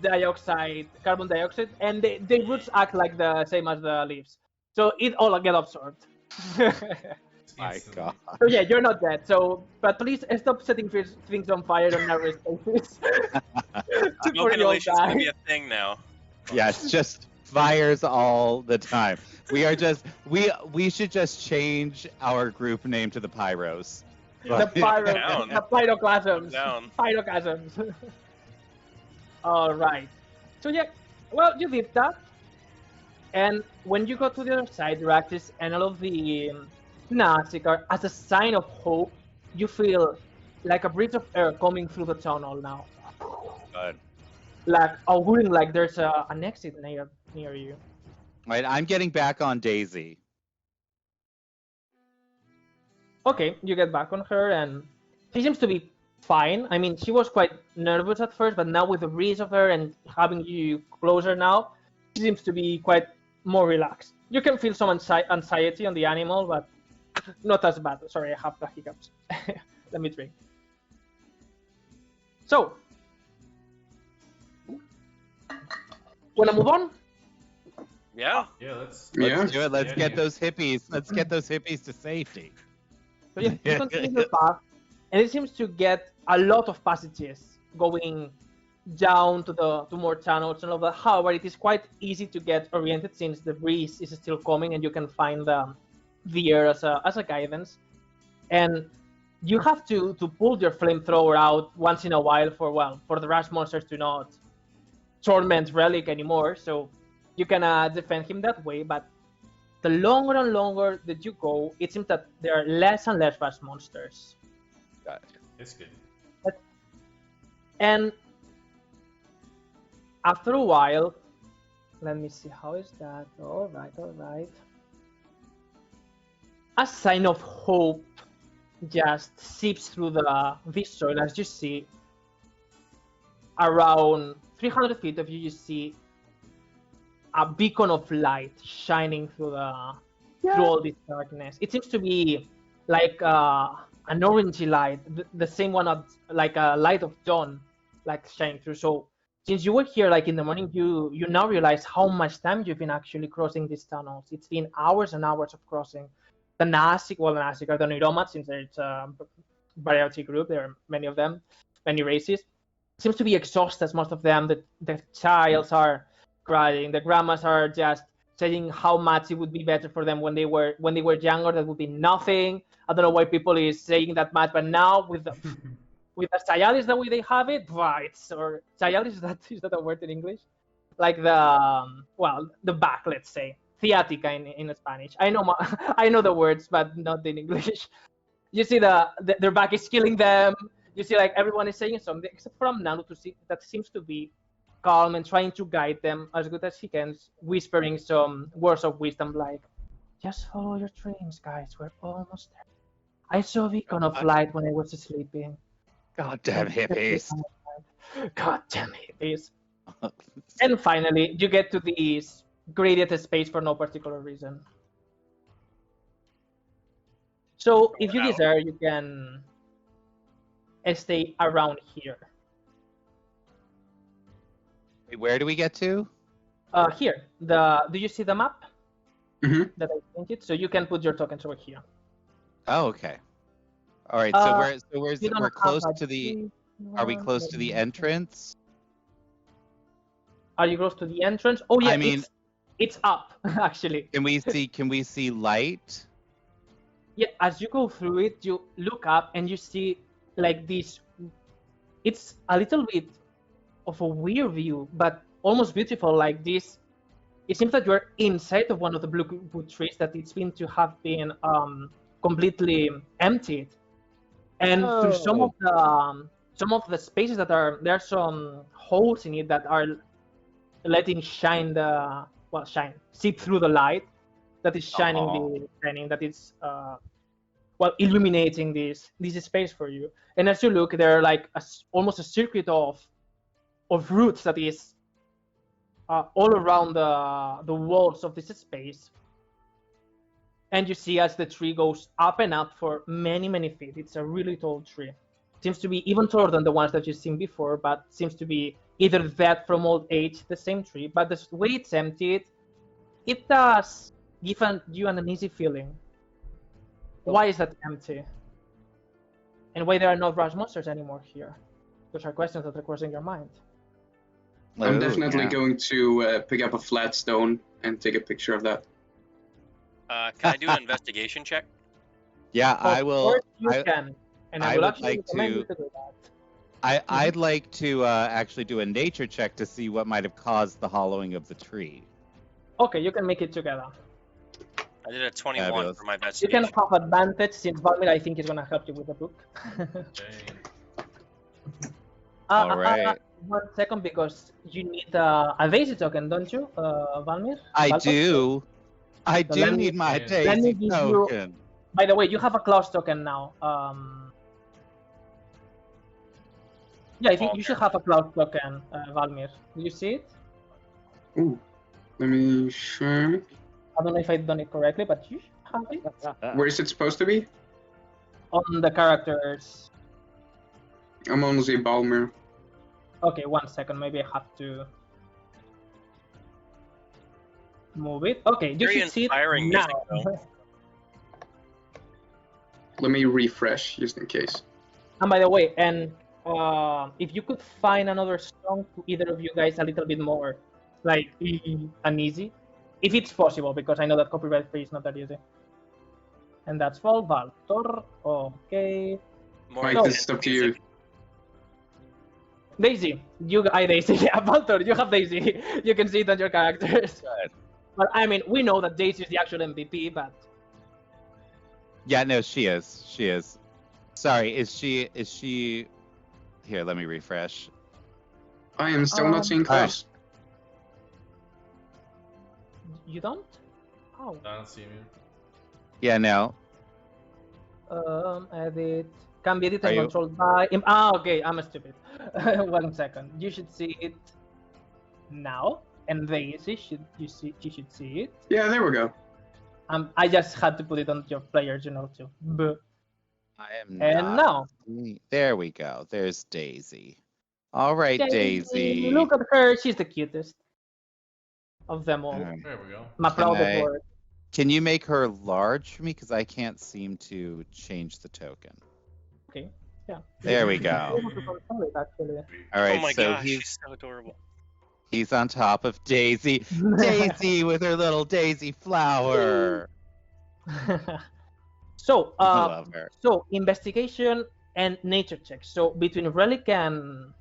carbon dioxide, and the roots act like the same as the leaves, so it all get absorbed. My instantly. God. So yeah, you're not dead. So, but please stop setting things on fire on narrow spaces. To Smoke for your inhalation's gonna die. be a thing now. Yes, just fires all the time. We are just we should just change our group name to the Pyros. Yeah. The pyro, Down. the pyroclasms. Down. Pyroclasms. All right. So yeah, well, you did that, and when you go to the other side, Raxis, and all of the Nazicar, as a sign of hope, you feel like a breath of air coming through the tunnel now, Good. like auguring like there's an exit near you. Right, I'm getting back on Daisy. Okay, you get back on her, and she seems to be fine. I mean, she was quite nervous at first, but now with the breeze of her and having you closer now, she seems to be quite more relaxed. You can feel some anxiety on the animal, but not as bad. Sorry, I have the hiccups. Let me drink. So, wanna move on? Yeah. Yeah, let's... Yeah. Let's do it. Let's Yeah, get yeah. those hippies. Let's get those hippies to safety. So yeah, you continue your path, and it seems to get a lot of passages going down to more channels and all that. However, it is quite easy to get oriented since the breeze is still coming, and you can find the air as a guidance. And you have to pull your flamethrower out once in a while for the rush monsters to not torment Relic anymore. So you can defend him that way, but the longer and longer that you go, it seems that there are less and less rush monsters. It's good. And after a while, let me see, how is that? All right. A sign of hope just seeps through the soil as you see. Around 300 feet of you, you see a beacon of light shining through all this darkness. It seems to be like an orangey light, the same one as like a light of dawn, like shining through. So since you were here like in the morning, you now realize how much time you've been actually crossing these tunnels. It's been hours and hours of crossing. The Nasik are the Neuromads, since it's a variety group. There are many of them, many races. Seems to be exhausted, most of them. The childs are crying. The grandmas are just saying how much it would be better for them when they were younger. That would be nothing. I don't know why people is saying that much, but now with the Sayalis the way they have it, or Sayalis, is that a word in English? Like the back, let's say, sciatica in Spanish. I know I know the words, but not in English. You see their back is killing them. You see like everyone is saying something except from Nanu that seems to be calm and trying to guide them as good as he can, whispering some words of wisdom like, just follow your dreams, guys, we're almost there. I saw a beacon of light when I was sleeping. Goddamn hippies. God damn hippies. And finally, you get to this graded space for no particular reason. So if you Wow. desire, you can stay around here. Wait, where do we get to? Here. Do you see the map Mhm. that I painted? So you can put your tokens over here. Oh, okay. All right. So You don't we're have close a to the. tree Are we one, close to the maybe- entrance? Are you close to the entrance? Oh yeah, I mean- it's up actually. Can we see light? Yeah, as you go through it, you look up and you see like this. It's a little bit of a weird view, but almost beautiful. Like this, it seems that you're inside of one of the blue wood trees that it's been to have been completely emptied, and through some of the spaces that are there are some holes in it that are letting seep through the light that is shining that is illuminating this space for you. And as you look, there are like almost a circuit of roots that is all around the walls of this space. And you see as the tree goes up and up for many feet. It's a really tall tree. Seems to be even taller than the ones that you've seen before, but seems to be either that from old age, the same tree. But the way it's emptied, it does give you an uneasy feeling. Why is that empty? And why there are no brass monsters anymore here? Those are questions that are crossing your mind. I'm Oh, definitely yeah. going to pick up a flat stone and take a picture of that. Can I do an investigation check? Yeah, I Of will. course you can. And I I will would actually like recommend to- you to do that. I'd like to actually do a nature check to see what might have caused the hollowing of the tree. Okay, you can make it together. I did a 21 Fabulous. for my You investigation. can have advantage since Valmir, I think, is going to help you with the book. Dang. All right. 1 second, because you need a daisy token, don't you, Valmir? I Valtor? do. I So do let me- need my let me daisy give you- token. By the way, you have a Klaus token now. Yeah, I think you should have a Klaus token, Valmir. Do you see it? Ooh, let me check. I don't know if I've done it correctly, but you should have it Where is it supposed to be? on the characters. I'm on the Balmer. Okay, 1 second. Maybe I have to move it. Okay, you Very should see it inspiring now. music, though. Let me refresh just in case. And by the way, if you could find another song to either of you guys a little bit more like uneasy, if it's possible, because I know that copyright free is not that easy. And that's all, Valtor. Okay. More Mike, intense this is up to music. you. Daisy, Daisy. Yeah, Valtor, you have Daisy. You can see it on your characters. Good. But I mean, we know that Daisy is the actual MVP, but Yeah, no, she is. She is. Sorry, is she? Here, let me refresh. I am still not seeing Alright. Klaus. you don't? Oh. I don't see me. Yeah, no. Edit. Can be edited Are and you- controlled by. Okay, I'm stupid. 1 second. You should see it now, and Daisy you should see it. Yeah, there we go. I just had to put it on your players, too. I am And not. now, There we go. There's Daisy. All right, Daisy. look at her. She's the cutest of them all. Alright. There we go. My proudest I- word. Can you make her large for me? Because I can't seem to change the token. Okay. Yeah. There we You're go. able to control it, actually. All right, Oh my so gosh, he's she's so adorable. he's on top of Daisy. Daisy with her little daisy flower. So, I love her. So investigation and nature checks. So between Relic and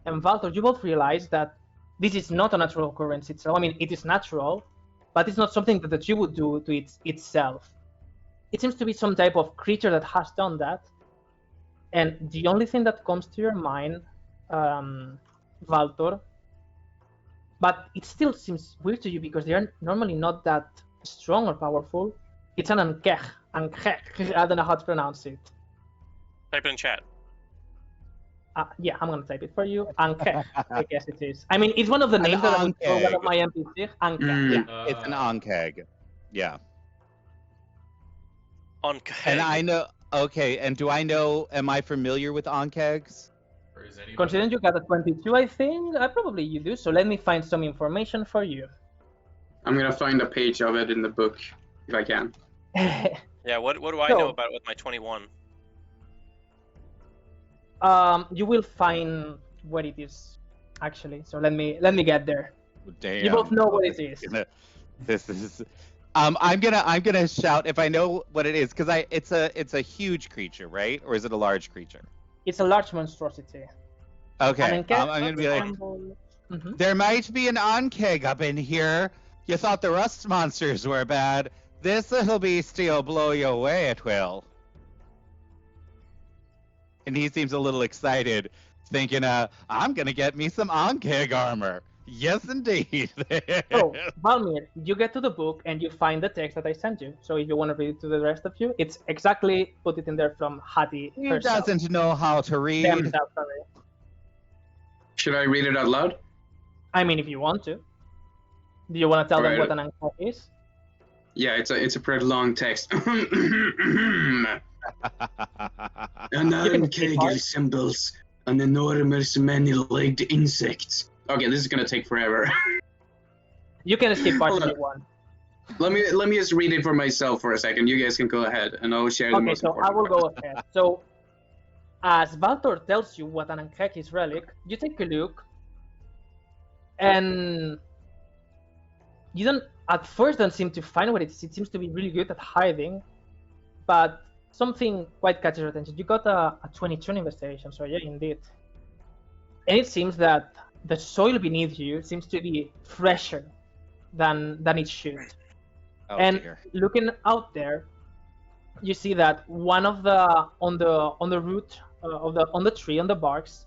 Valtor, you both realize that this is not a natural occurrence itself. I mean, it is natural, but it's not something that the tree would do to itself. It seems to be some type of creature that has done that. And the only thing that comes to your mind, Valtor, but it still seems weird to you because they are normally not that strong or powerful. It's an Ankech. Ankek. I don't know how to pronounce it. Type it in chat. Yeah, I'm gonna type it for you. Ankek, I guess it is. I mean, it's one of the An names that I would call one of Ankeg. my NPCs. Ankek, Mm. yeah. It's an Ankeg. Yeah. On And keg. I know. Okay. And do I know? Am I familiar with Ankegs? Or is anybody? Considering you got a 22, I think probably you do. So let me find some information for you. I'm gonna find a page of it in the book if I can. Yeah, what do I So- know about it with my 21? You will find what it is actually. So let me get there. Damn. You both know what it is. This is. I'm gonna shout if I know what it is because it's a huge creature, right? Or is it a large creature? It's a large monstrosity. Okay. An Ankeg I'm gonna be like, resembles- Mhm. there might be an Ankeg up in here. You thought the rust monsters were bad. This little beastie will blow you away, it will. And he seems a little excited, thinking, I'm gonna get me some Ankeg armor. Yes, indeed. So, Valmir, you get to the book and you find the text that I sent you. So if you want to read it to the rest of you, it's exactly put it in there from Hattie He herself. doesn't know how to read. Themselves, sorry. Should I read it out loud? I mean, if you want to. Do you want to tell them Right. what an Ankeg is? Yeah, it's a pretty long text. An You can skip Ankeg part. resembles an enormous many-legged insect. Okay, this is gonna take forever. You can skip part Hold if on. you want. let me just read it for myself for a second. You guys can go ahead, and I'll share the Okay, most so I important will part. go ahead. So, as Valtor tells you what an Ankeg is relic, you take a look, and you don't at first don't seem to find what it is. It seems to be really good at hiding, but something quite catches your attention. You got a 22 investigation, so yeah, indeed. And it seems that the soil beneath you seems to be fresher than it should. Oh, And dear. looking out there, you see that one of the on the root on the tree on the barks,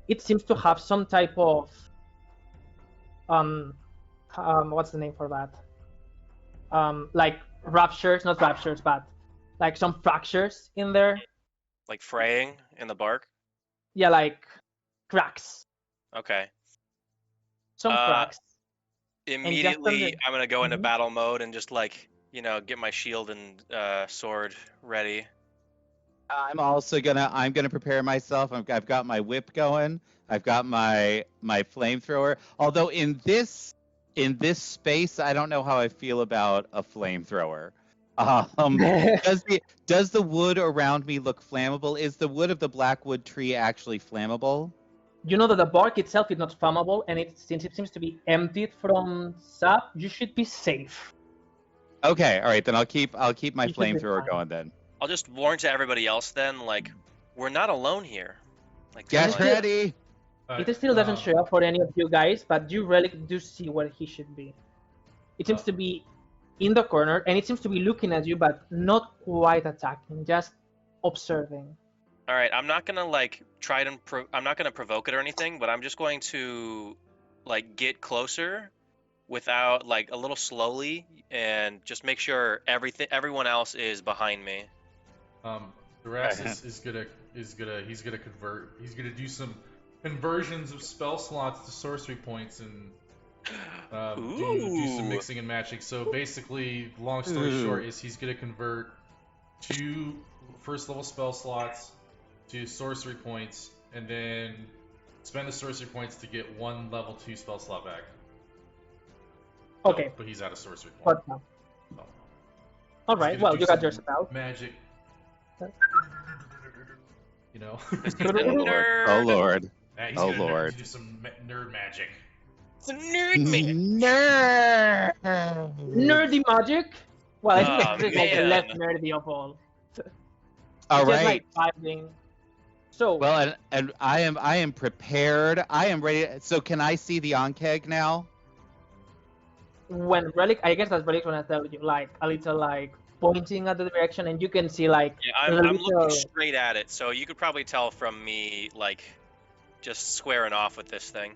it seems to have some type of what's the name for that? Like ruptures, not ruptures, but like some fractures in there. Like fraying in the bark? Yeah, like cracks, Okay. some cracks. Immediately, I'm gonna go into Mhm. battle mode and just like, get my shield and sword ready. I'm gonna prepare myself. I've got my whip going. I've got my flamethrower. Although in this space, I don't know how I feel about a flamethrower. Does the wood around me look flammable? Is the wood of the blackwood tree actually flammable? You know that the bark itself is not flammable, and since it seems to be emptied from sap, you should be safe. Okay, all right, then I'll keep my You should be flamethrower fine. going then. I'll just warn to everybody else then, like, we're not alone here. Like, Get there's, like- ready. It still doesn't show up for any of you guys, but you really do see where he should be. It seems to be in the corner, and it seems to be looking at you, but not quite attacking, just observing. All right, I'm not gonna like try to. I'm not gonna provoke it or anything, but I'm just going to, like, get closer, without like a little slowly, and just make sure everyone else is behind me. Duraxis is gonna convert. He's gonna do some conversions of spell slots to sorcery points and do some mixing and matching. So basically, long story short, is he's gonna convert 2 first level spell slots to sorcery points, and then spend the sorcery points to get 1 level 2 spell slot back. Okay, But he's out of sorcery point. what now? So, All he's right, gonna well, do you got some your spell. magic. You know. Oh Lord! Oh Lord! He's Oh, gonna Lord. do some nerd magic. It's a nerd man. Nerdy magic? Well, I think Oh, this is like the less man. nerdy of all. All It's just right. like fighting. So, Well, and I am prepared. I am ready. So can I see the Ankeg now? when Relic, I guess that's Relic's gonna tell you, like, a little, like, pointing at the direction, and you can see, like, Yeah, there's a I'm looking little- straight at it, so you could probably tell from me, like, just squaring off with this thing.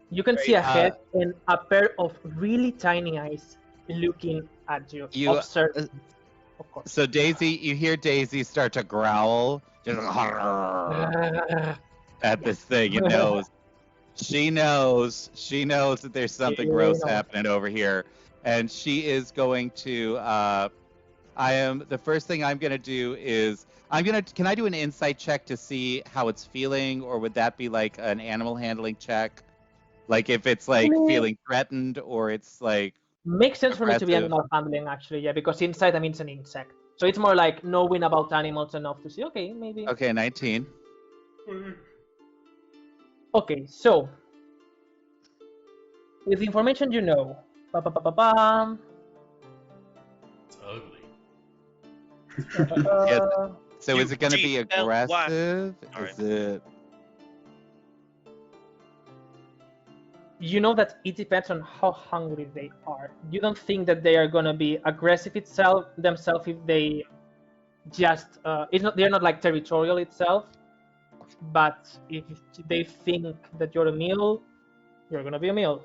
you can see Great, a head and a pair of really tiny eyes looking at you, You- observing. of course. So Daisy, you hear Daisy start to growl, just at this thing. She knows that there's something gross happening over here, and she is going to. The first thing I'm gonna do is Can I do an insight check to see how it's feeling, or would that be like an animal handling check? Like if it's like feeling threatened, or it's like. Makes sense for me to be aggressive. animal handling, actually, yeah, because inside, I mean, it's an insect. So it's more like knowing about animals enough to see, okay, maybe. Okay, 19. Okay, so with the information you know, ba-ba-ba-ba-bam, It's ugly. So is it going to be aggressive? Sorry. Is it? you know that it depends on how hungry they are. You don't think that they are gonna be aggressive themselves if they just they're not like territorial itself, but if they think that you're a meal, you're gonna be a meal.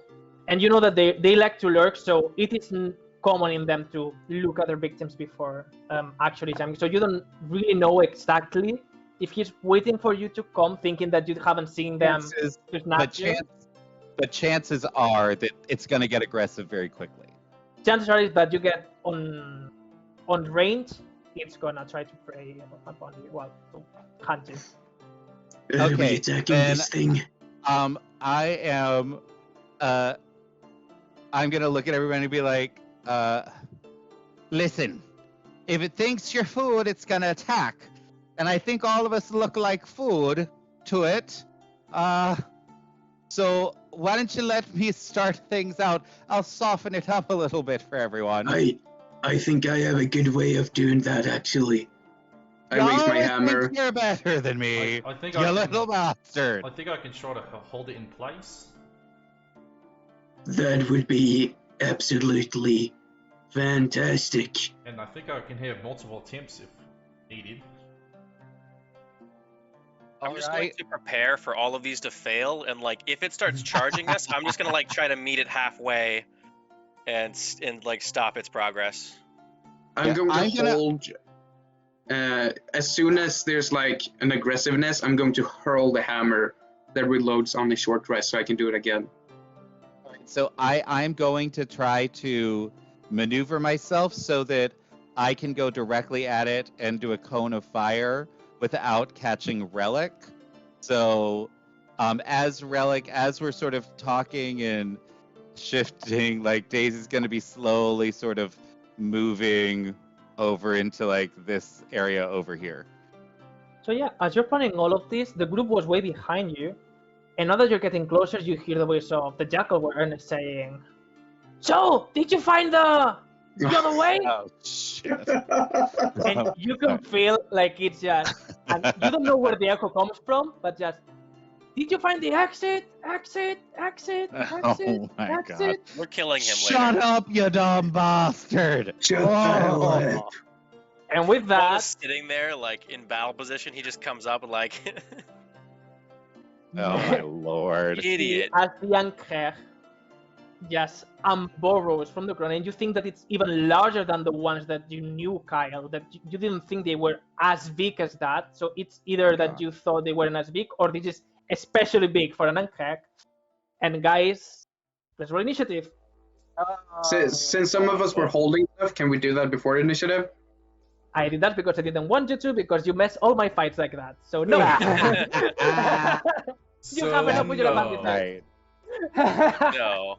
And you know that they like to lurk, so it is common in them to look at their victims before actually jumping. So you don't really know exactly if he's waiting for you to come, thinking that you haven't seen them. But chances are that it's going to get aggressive very quickly. Chances are that you get on range, it's gonna try to prey upon you. Well, to hunt you. Are we attacking this thing? I am. I'm gonna look at everybody and be like, listen, if it thinks you're food, it's gonna attack, and I think all of us look like food to it. So why don't you let me start things out? I'll soften it up a little bit for everyone. I think I have a good way of doing that, actually. I raise my hammer. Think you're better than me, I think you little bastard. I think I can try to hold it in place. That would be absolutely fantastic. And I think I can have multiple attempts if needed. I'm just going to prepare for all of these to fail, and like if it starts charging us, I'm just gonna like try to meet it halfway, and like stop its progress. I'm going to hold. As soon as there's like an aggressiveness, I'm going to hurl the hammer that reloads on the short rest, so I can do it again. So I'm going to try to maneuver myself so that I can go directly at it and do a cone of fire without catching Relic. So as we're sort of talking and shifting, like Daisy's going to be slowly sort of moving over into like this area over here. So yeah, as you're planning all of this, the group was way behind you. And now that you're getting closer, you hear the voice of the jackal Warren saying, "So, did you find the other way?" Oh, shit. And you can feel like it's just, and you don't know where the echo comes from, but just, "Did you find the exit? Exit, exit, exit, Oh my exit." God. We're killing him later. Shut up, you dumb bastard! Shut up. And with While that, he's sitting there, like in battle position, he just comes up and like, Oh my lord. idiot. as the Ankher just burrows from the ground, and you think that it's even larger than the ones that you knew, Kyle, that you didn't think they were as big as that. So it's either that you thought they weren't as big, or this is especially big for an Ankher. And guys, let's roll initiative. Since some of us were holding stuff, can we do that before the initiative? I did that because I didn't want you to, because you mess all my fights like that. So no. You have enough with your advantage. Right. No.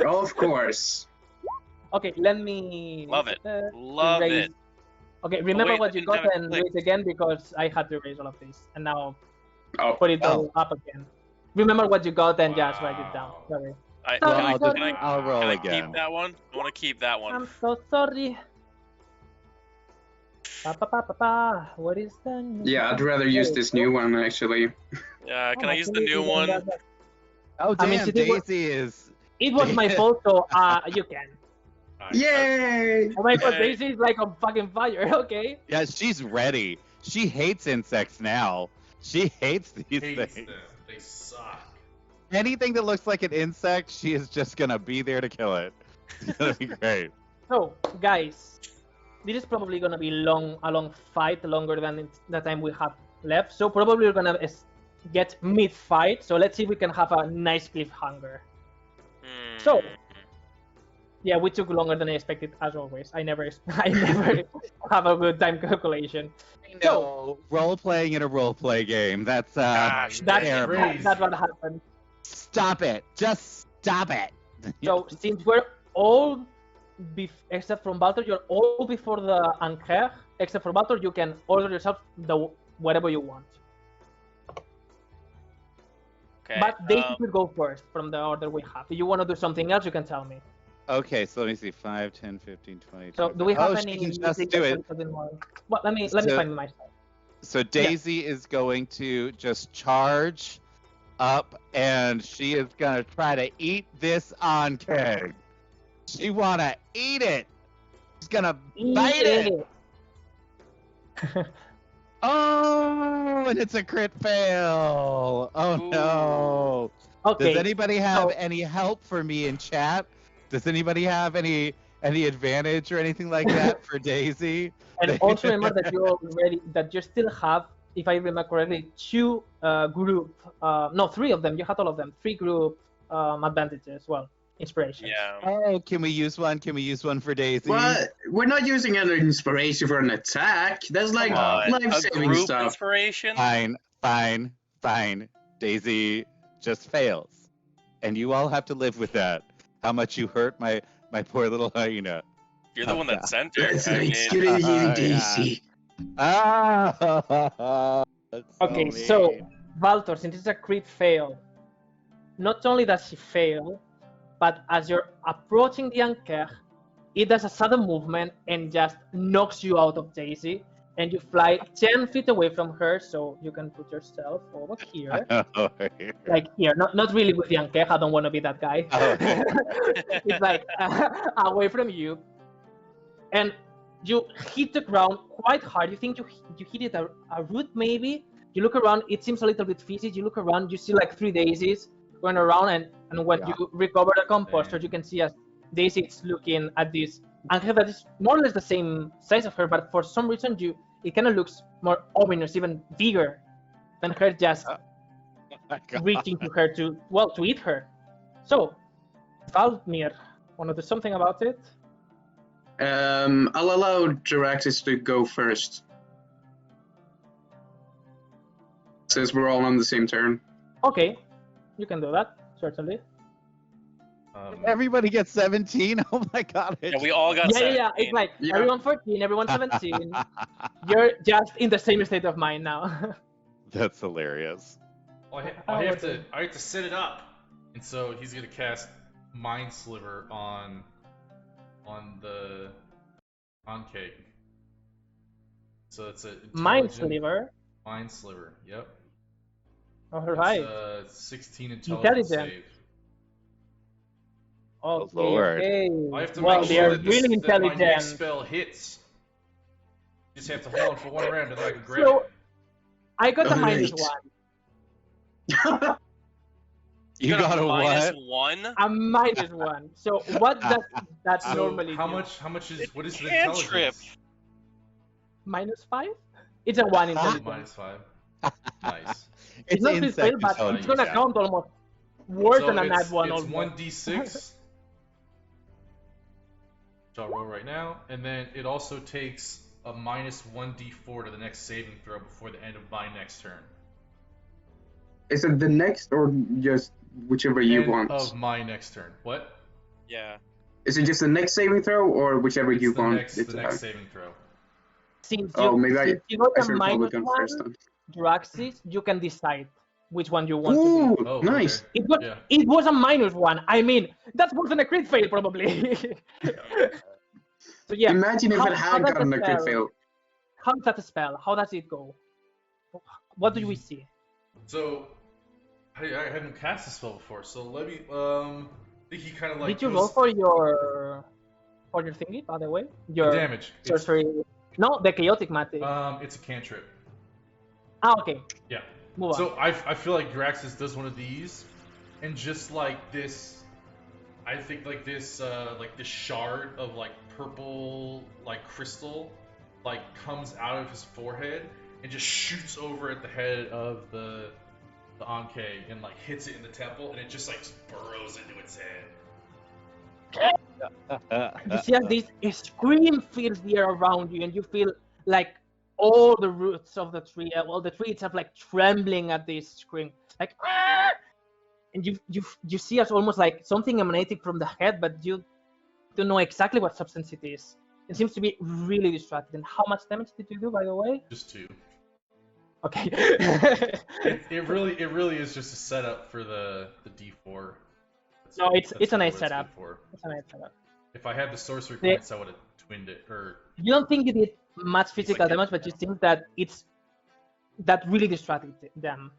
Of course. Okay, let me... Love it. Love erase. it. Okay, remember wait, what I you didn't got have it and do clicked. it again, because I had to erase all of this. And now Oh. put it all up again. Remember what you got and just write it down. Sorry. I'll roll Can I again. keep that one? I want to keep that one. I'm so sorry. What is the... Yeah, I'd rather use this new one, actually. Can I use the new one? Oh, I mean, damn, today was- Daisy is... It was my fault, so you can. Yay! Oh my god, Hey. Daisy is like on fucking fire, okay? Yeah, she's ready. She hates insects now. She hates these Hates things. them. They suck. Anything that looks like an insect, she is just gonna be there to kill it. It's gonna be great. So, guys, this is probably gonna be a long fight, longer than the time we have left. So probably we're gonna get mid-fight. So let's see if we can have a nice cliffhanger. So, yeah, we took longer than I expected, as always. I never have a good time calculation. I know, role playing in a role play game. That's Gosh, terrible. That's what happened. Stop it! Just stop it! So since we're all, except from Baltor, you're all before the Anker. Except for Baltor, you can order yourself whatever you want. Okay. But they should go first from the order we have. If you want to do something else, you can tell me. Okay, so let me see. 5, 10, 15, 20. So do we have 25. any? She can just do it. Well, let me find my stuff. So Daisy is going to just charge up, and she is gonna try to eat this Anker. She wanna eat it. She's gonna bite it. Oh, and it's a crit fail. Oh no. Okay. Does anybody have any help for me in chat? Does anybody have any advantage or anything like that for Daisy? And also remember that you still have, if I remember correctly, 2 3 of them. You had all of them. 3 group advantages as well. Inspiration. Yeah. Oh, can we use one? Can we use one for Daisy? What? We're not using an inspiration for an attack. That's like Come on, a life-saving group stuff. inspiration? Fine. Daisy just fails. And you all have to live with that. How much you hurt my poor little hyena. You're the one that sent her. That's I nice. mean, Good at you, yeah. Daisy. Ah! Okay, so Valtor, since it's a crit fail, not only does she fail, but as you're approaching the Anker, it does a sudden movement and just knocks you out of Daisy, and you fly 10 feet away from her, so you can put yourself over here. Like here, not really with the Anker, I don't want to be that guy. It's like away from you. And you hit the ground quite hard. You think you hit it a root maybe? You look around, it seems a little bit fizzy. You look around, you see like 3 daisies going around, and when you recover the composter, you can see as Daisy is looking at this Anker that is more or less the same size of her, but for some reason it kind of looks more ominous, even bigger than her, just reaching to her to eat her. So, Valmir, want to do something about it? I'll allow Jiraxis to go first, since we're all on the same turn. Okay, you can do that, certainly. Everybody gets 17? Oh my god. yeah, we all got 17. Yeah. It's like everyone 14, everyone 17. You're just in the same state of mind now. That's hilarious. Well, I have to set it up, and so he's gonna cast Mind Sliver on Cake. So it's a Mind Sliver. Mind Sliver. Yep. All right. It's 16 intelligence save. Okay, Lord. okay. I have to Well, make they sure are that really that my next intelligent. spell hits. You just have to hold on for 1 round and then I can grab So, it. I got a Alright. -1. You got a what? -1? A -1. So what does that So normally how do? much is what is the Cantrip. intelligence? -5? It's a 1 intelligence. -5. Nice. It's not this fail, but it's gonna count almost worse So than a nat it's 1 almost. 1d6. Which I'll roll right now, and then it also takes a -1d4 to the next saving throw before the end of my next turn. Is it the next or just whichever you End want? of my next turn. What? Yeah. Is it just the next saving throw or whichever It's you the want? next, the next saving throw. Since Oh, maybe I you got a should have probably gone -1, first then. Draxis, you can decide which one you want to Ooh, be. Oh, nice. okay. It was a -1. I mean, that's worse than a crit fail probably. So yeah. Imagine if how- it how had does gotten the a crit spell- fail. How does that spell? How does it go? What do we see? So I haven't cast this spell before, so let me I think he kind of like Did you goes- roll for your thingy, by the way? Your damage. sorcery? No, the chaotic magic. It's a cantrip. Okay. Yeah. Move on. So I feel like Graxus does one of these, and just like this, I think like this shard of like purple like crystal like comes out of his forehead and just shoots over at the head of the Ankh and like hits it in the temple, and it just like burrows into its head. You see as this scream fills the air around you, and you feel like all the roots of the tree, all the tree itself, like trembling at this scream, like, "Ah!" And you see as almost like something emanating from the head, but you don't know exactly what substance it is. It seems to be really distracting. And how much damage did you do, by the way? Just 2. Okay. It really is just a setup for the D4. No, it's a really nice what setup. good for. It's a nice setup. If I had the sorcery Yeah. points, I would have twinned it. Or You don't think you did much physical like damage, but you think that that really distracted them.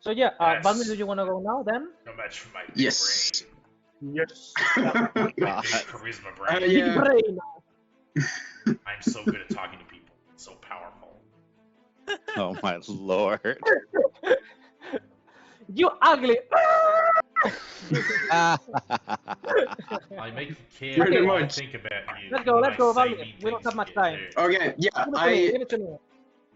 So yeah, Yes. Valmir, do you want to go now then? no match for my big Yes. brain. Yes. My big God. charisma brain. Oh, yeah. Brain. I'm so good at talking to people. So powerful. Oh my lord. You ugly. I make you care Pretty while I much. think about you. Let's go, when let's I go, say Valmir. mean We don't things have to much get time. there. Okay, yeah, Give it to me. Give it to me.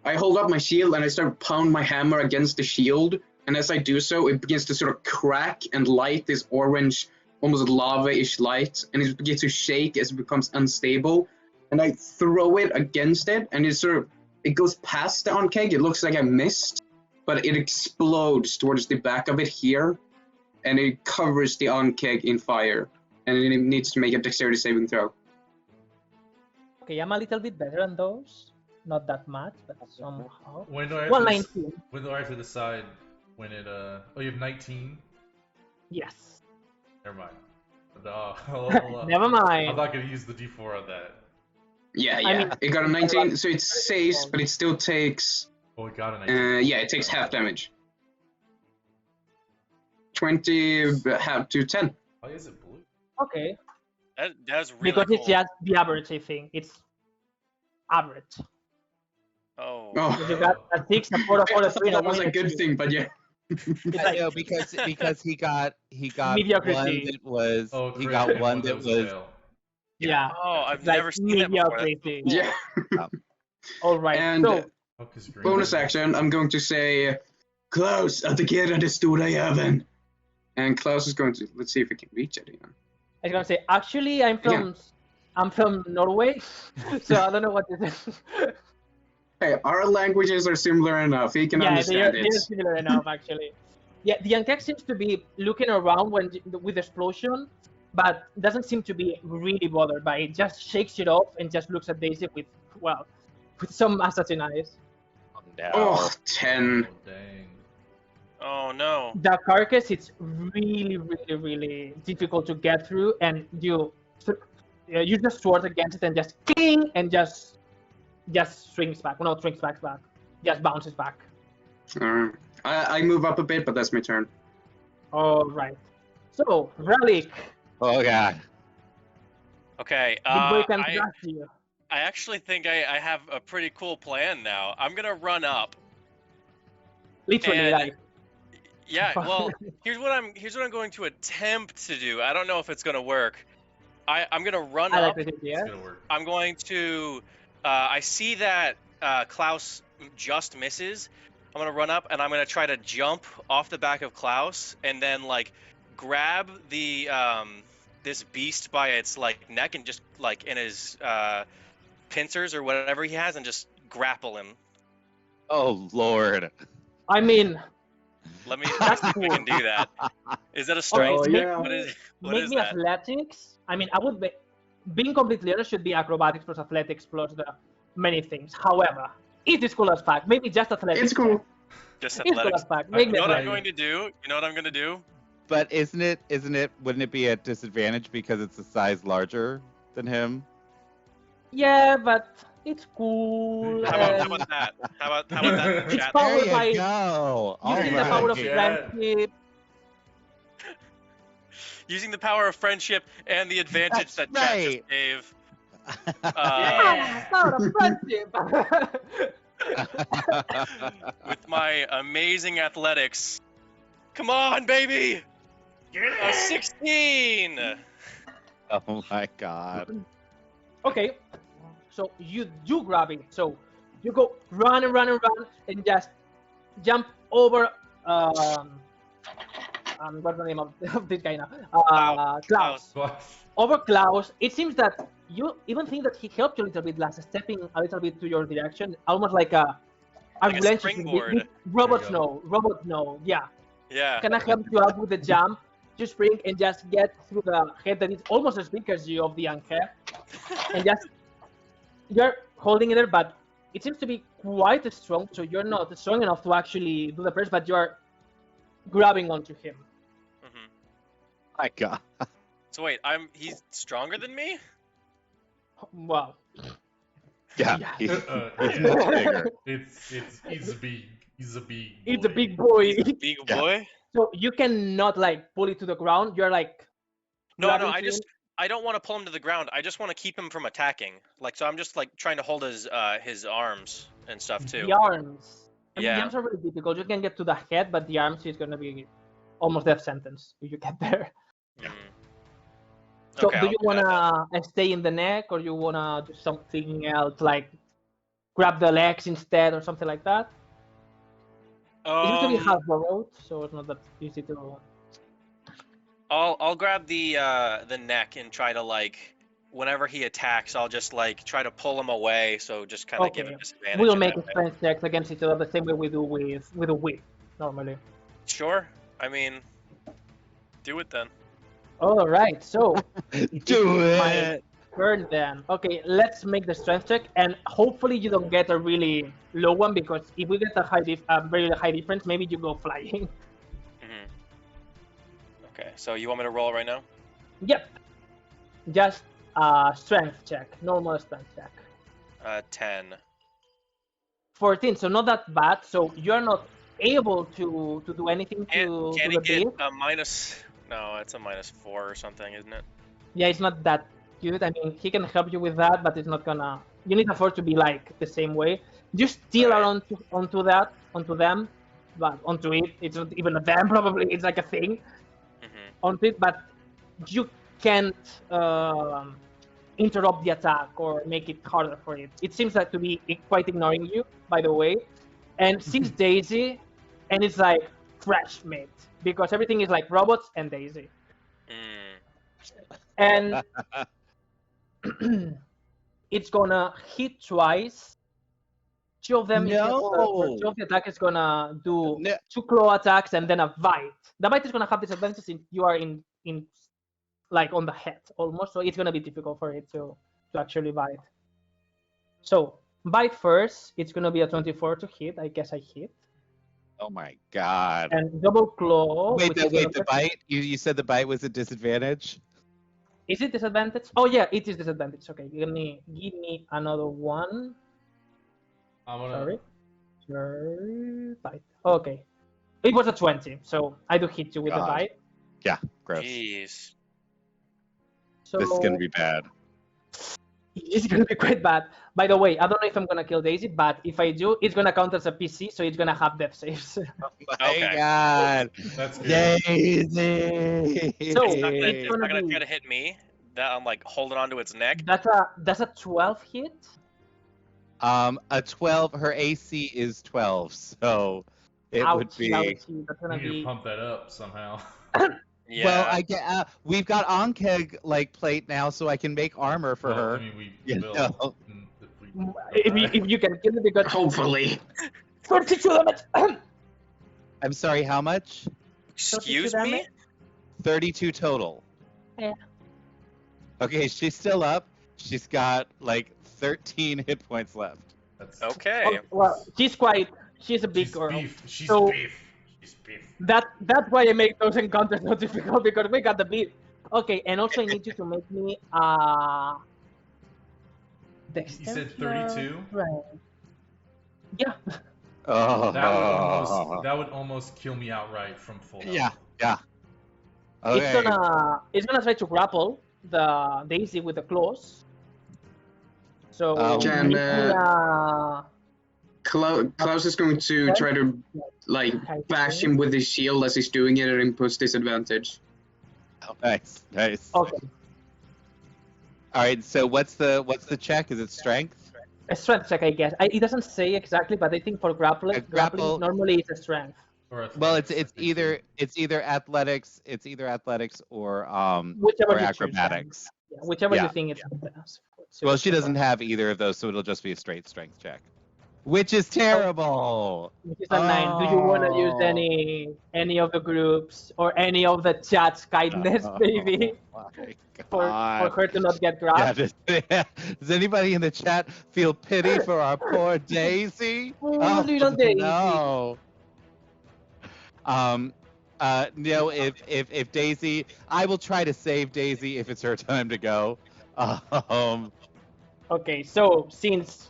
I hold up my shield and I start pound my hammer against the shield. And as I do so, it begins to sort of crack and light this orange, almost lava-ish light, and it begins to shake as it becomes unstable. And I throw it against it, and it goes past the Ankh. It looks like I missed, but it explodes towards the back of it here, and it covers the Ankh in fire, and it needs to make a dexterity saving throw. Okay, I'm a little bit better than those. Not that much, but somehow. When do I have Well, to 19. When do I have to decide when it Oh, you have 19? Yes. Never mind. No, Never I'm mind. not gonna use the D4 on that. Yeah, I mean, it got a it's 19, so it very saves, small. but it still takes, Oh, it got a 19. yeah, it takes half damage. 20 half to 10. Why is it blue? Okay. That's really Because cool. it's just the average, I think. It's average. Oh. Oh, Because you got a 6, a 4, a 4, I a thought 3, and a that was 1, a and a good 2. thing, but yeah. It's I like know because he got Mediocrity. one that was Oh, he correct, got and one that a was fail. yeah. Oh, I've It's like never seen that before. That's so mediocrity. cool. Yeah. All right. And So Oh, 'cause green. bonus action, I'm going to say, Klaus, attackerar det stora jäveln. And Klaus is going to, let's see if we can reach it again. I was gonna say, actually, I'm from Norway, so I don't know what this is. Hey, our languages are similar enough. He can Yeah, understand they're it. similar enough, actually. Yeah, the Ankh seems to be looking around with the explosion, but doesn't seem to be really bothered by it. Just shakes it off and just looks at Daisy with some assassin eyes. no. Oh, 10. Oh, dang. Oh no. The carcass, it's really, really, really difficult to get through, and you use the sword against it and just cling and just shrinks back. Well, not shrinks back, just bounces back. I move up a bit, but that's my turn. All right. So, Relic, Oh god. Okay. Big Boy can I trust you. actually think I have a pretty cool plan now. I'm gonna run up. Literally, And- like. Yeah. Well, here's what I'm going to attempt to do. I don't know if it's gonna work. I'm gonna run I up. like this idea. It's gonna work. I'm going to. I see that Klaus just misses. I'm gonna run up and I'm gonna try to jump off the back of Klaus and then like grab the this beast by its like neck and just like in his pincers or whatever he has and just grapple him. Oh lord. I mean, Let me That's see if I can do that. Is that a strength? Okay, check? yeah. What make is me that? athletics. I mean, I would be. Being completely honest, should be acrobatics plus athletics plus the many things. However, it is cool as fuck. Maybe just athletics. It's cool. Just It's cool athletics. as fuck. Make You me know what I'm athletics. going to do? You know what I'm going to do? But wouldn't it be a disadvantage because it's a size larger than him? Yeah, but it's cool. How about and that? How about that in the It's chat? powered There by you go. using the Alright. power of Yeah. friendship. Using the power of friendship and the advantage That's that chat right. just gave. Yeah, power of friendship. With my amazing athletics. Come on, baby! A 16! Oh my god. Okay, so you do grab it. So you go run and run and run and just jump over. What's the name of this guy now? Klaus. But Over Klaus. It seems that you even think that he helped you a little bit last, stepping a little bit to your direction, almost like a Like a relentless springboard. Robots go. know. Yeah. Yeah. Can I help you out with the jump? You spring and just get through the head that is almost as big as you of the young head, and just you're holding it there, but it seems to be quite strong. So you're not strong enough to actually do the press, but you're grabbing onto him. Mhm. My god. So wait, he's stronger than me? Wow. Yeah. Yeah. He's yeah, much bigger. he's big. He's a big. It's a boy. big boy. He's a big Yeah. boy? So you cannot like pull it to the ground. You're like No, grabbing I to him. I don't want to pull him to the ground. I just want to keep him from attacking. Like, so I'm just like trying to hold his arms and stuff too. The arms. I mean, the Yeah. arms are really difficult. You can get to the head, but the arms is gonna be almost death sentence if you get there. Mm. So Okay, do I'll you do that then. wanna stay in the neck, or you wanna do something else, like grab the legs instead, or something like that? It used to be half burrowed, so it's not that easy to. I'll grab the neck and try to like whenever he attacks, I'll just like try to pull him away. So just kind of give him Okay. disadvantage. We'll in make that way. strength checks against each other the same way we do with a whip normally. Sure. I mean, do it then. All right, so Do my it. turn then. Okay, let's make the strength check, and hopefully you don't get a really low one, because if we get a very high difference, maybe you go flying. Hmm. Okay, so you want me to roll right now? Yep. Just strength check, normal strength check. 10. 14, so not that bad. So you're not able to do anything to Can the he get beast. a minus? No, it's a -4 or something, isn't it? Yeah, it's not that cute. I mean, he can help you with that, but it's not gonna. You need effort to be like the same way. You still are Right. onto them, but onto it. It's not even a them. Probably it's like a thing Hmm. onto it, but you can't interrupt the attack or make it harder for it. It seems like to be quite ignoring you, by the way, and sees Daisy, and it's like fresh meat because everything is like robots and Daisy, Mm. and it's gonna hit twice. Two of them, for two No. of the attack is gonna do No. 2 claw attacks and then a bite. The bite is gonna have disadvantage since you are in like on the head almost, so it's gonna be difficult for it to actually bite. So bite first, it's gonna be a 24 to hit. I guess I hit. Oh my god. And double claw. Wait, which is wait, gonna the bite? You said the bite was a disadvantage? Is it disadvantage? Oh yeah, it is disadvantage. Okay, give me another one. I'm gonna. Sorry, bite. Okay, it was a 20, so I do hit you with the God. bite. Yeah, gross. Jeez. So This is gonna be bad. it's gonna be quite bad. By the way, I don't know if I'm gonna kill Daisy, but if I do, it's gonna count as a PC, so it's gonna have death saves. Oh my Okay. god. That's good. Daisy. So, It's not it's gonna gonna be- try to hit me. That I'm like holding onto its neck. That's a 12 hit. A 12, her AC is 12, so it would Ouchie, be. ouchie. That's gonna We need to be. pump that up somehow. Yeah. Well, I get. We've got Onkeg like plate now, so I can make armor for Well, her. I mean, we You will. know. If you can kill me, because Hopefully. 32 damage. I'm sorry, how much? Excuse 32 me? damage? 32 total. Yeah. Okay, she's still up. She's got like 13 hit points left. That's, Okay. Oh, well, she's a big she's girl. beef. She's So- beef. She's beef. That's why I make those encounters so difficult, because we got the beat. Okay, and also I need you to make me You said 32? Right. Yeah. Oh. That would almost kill me outright from full health. Yeah, yeah. Okay. It's gonna try to grapple the Daisy with the claws. So Can, make me, Klaus is going to try to like bash him with his shield as he's doing it and impose disadvantage. Oh, nice, nice. Okay. All right. So what's the check? Is it strength? A strength check, I guess. It doesn't say exactly, but I think for grappling grapple- normally it's a strength. Or Well, it's athletics, I think, either athletics, or Whichever or you choose, acrobatics. Yeah, whichever Yeah. you think it's best. Well, she doesn't have either of those, so it'll just be a straight strength check, which is terrible. Which is a 9. Do you want to use any of the groups or any of the chat's kindness, maybe, Oh my for God. her to not get Yeah, grabbed? does anybody in the chat feel pity for our poor Daisy? Poor little Daisy. No. No, if Daisy, I will try to save Daisy if it's her time to go. Okay, so since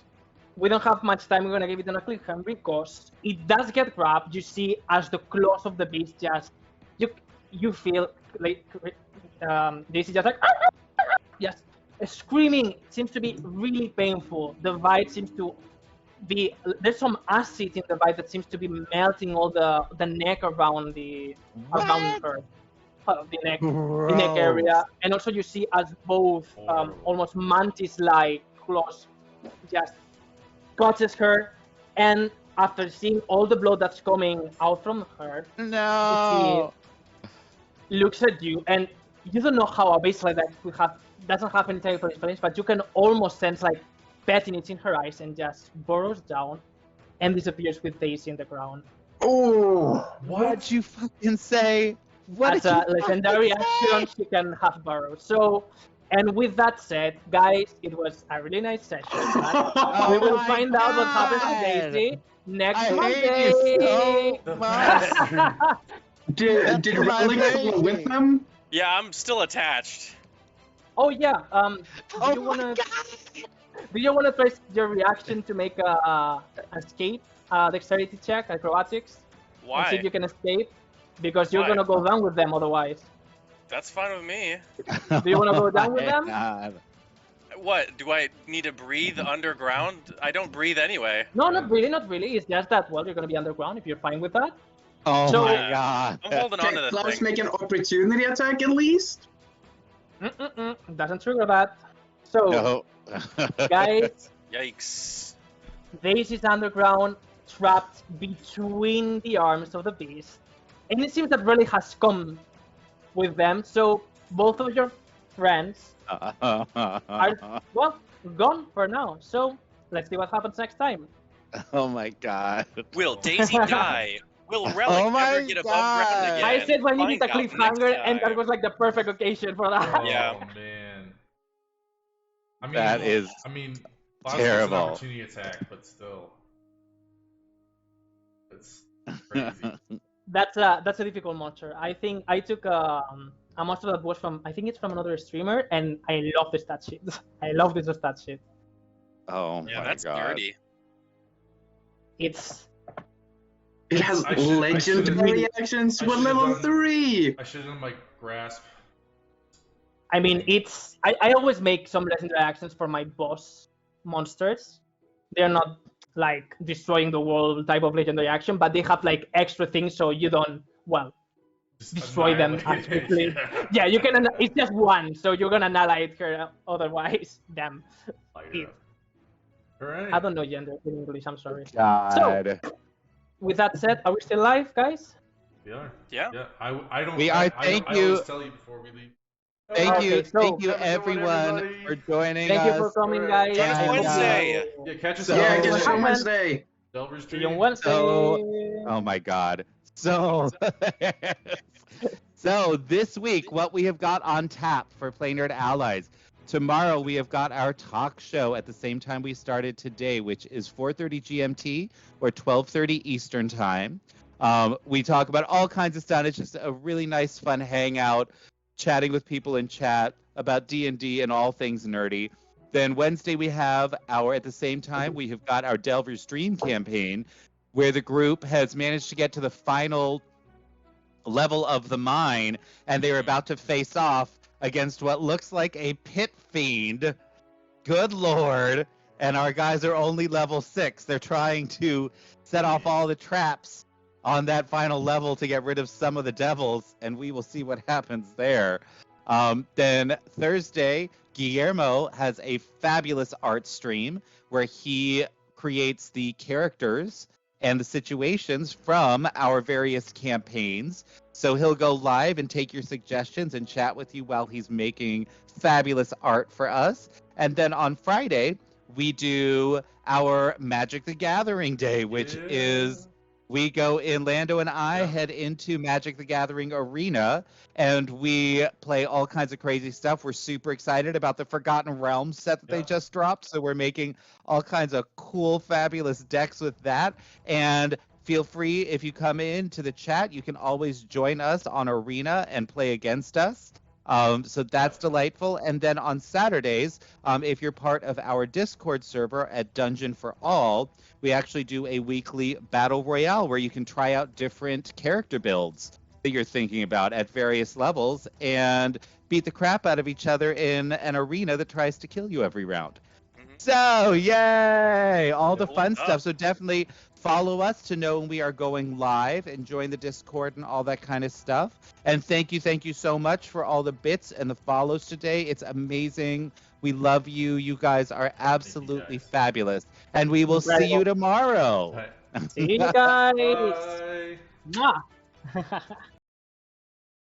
we don't have much time, we're gonna give it on a cliffhanger because it does get grabbed. You see, as the claws of the beast just you feel like Daisy just like just screaming. It seems to be really painful. The bite seems to be there's some acid in the bite that seems to be melting all the neck around around her. The neck area, and also you see as both almost mantis-like claws just clutches her, and after seeing all the blood that's coming out from her, No. she looks at you, and you don't know how a beast like that doesn't have any type of explanation, but you can almost sense like pettiness in her eyes, and just burrows down and disappears with Daisy in the ground. Oh, What'd you fucking say? What As did you a legendary fucking action, she can have burrows. So, and with that said, guys, it was a really nice session. But we will my find out what happens to God. Daisy next I Monday. hate you so The much. bastard. did my Relic follow baby. with them? Yeah, I'm still attached. Oh yeah. Do Oh you my wanna God. do you wanna try your reaction to make a escape dexterity check, acrobatics, and see if Why? you can escape? Because you're Why? gonna go down with them otherwise. That's fine with me. Do you wanna go down Oh with my them? God. What? Do I need to breathe underground? I don't breathe anyway. No, not really, not really. It's just that, well, you're gonna be underground if you're fine with that. Oh So- my Yeah. God. I'm holding on Can to the Klaus thing. make an opportunity attack at least? Doesn't trigger that. So, No. guys, Yikes. Daisy's underground, trapped between the arms of the beast. And it seems that Relic has come with them, so both of your friends are, well, gone for now. So, let's see what happens next time. Oh my God. Will Daisy die? Will Relic Oh my ever get above ground God. again? I said when you need a Find out next cliffhanger, and that time. was like the perfect occasion for that. Yeah. Oh man. I mean, That is Klaus terrible. gets an opportunity attack, but still, it's crazy. That's a difficult monster. I think I took a monster that was from, I think it's from another streamer, and I love the stat sheet. I love this stat sheet. Oh Yeah, my that's God. dirty. It's It has I should've- legendary actions I with should've level done- 3. I should have done my grasp. I mean, it's I always make some legendary actions for my boss monsters. They're not like destroying the world type of legendary action, but they have like extra things, so you don't Just destroy them annihilate as it. quickly. Yeah, you can. It's just one, so you're gonna annihilate her. Otherwise, damn. Light up. All right. I don't know gender in English. I'm sorry. God. With that said, are we still live, guys? We are. Yeah. Yeah. I don't. We I, are. Thank I you. always tell you before we leave. Thank Okay, you. so- Thank you, Have a good one, everyone, everybody. for joining Thank you us. for coming, Alright. guys. Join us And, Wednesday. Yeah, catch us So- on Yeah, Wednesday. get you on Happen. Wednesday. Delver's See you Dream. on Wednesday. Oh my God. So, so this week, what we have got on tap for Play Nerd Allies. Tomorrow we have got our talk show at the same time we started today, which is 4:30 GMT or 12:30 Eastern time. We talk about all kinds of stuff. It's just a really nice, fun hangout, chatting with people in chat about D&D and all things nerdy. Then Wednesday we have at the same time, we have got our Delver's Dream campaign, where the group has managed to get to the final level of the mine, and they're about to face off against what looks like a pit fiend. Good Lord. And our guys are only level 6. They're trying to set off all the traps on that final level to get rid of some of the devils, and we will see what happens there. Then Thursday, Guillermo has a fabulous art stream where he creates the characters and the situations from our various campaigns. So he'll go live and take your suggestions and chat with you while he's making fabulous art for us. And then on Friday, we do our Magic the Gathering Day, which is we go in, Lando and I head into Magic the Gathering Arena, and we play all kinds of crazy stuff. We're super excited about the Forgotten Realms set that they just dropped, so we're making all kinds of cool, fabulous decks with that. And feel free, if you come into the chat, you can always join us on Arena and play against us. So that's delightful. And then on Saturdays, if you're part of our Discord server at Dungeon for All, we actually do a weekly battle royale where you can try out different character builds that you're thinking about at various levels and beat the crap out of each other in an arena that tries to kill you every round. So, yay! All the fun stuff. So definitely follow us to know when we are going live and join the Discord and all that kind of stuff. And thank you so much for all the bits and the follows today. It's amazing. We love you. You guys are absolutely fabulous. And we will see you tomorrow. See you guys. Bye. Mwah.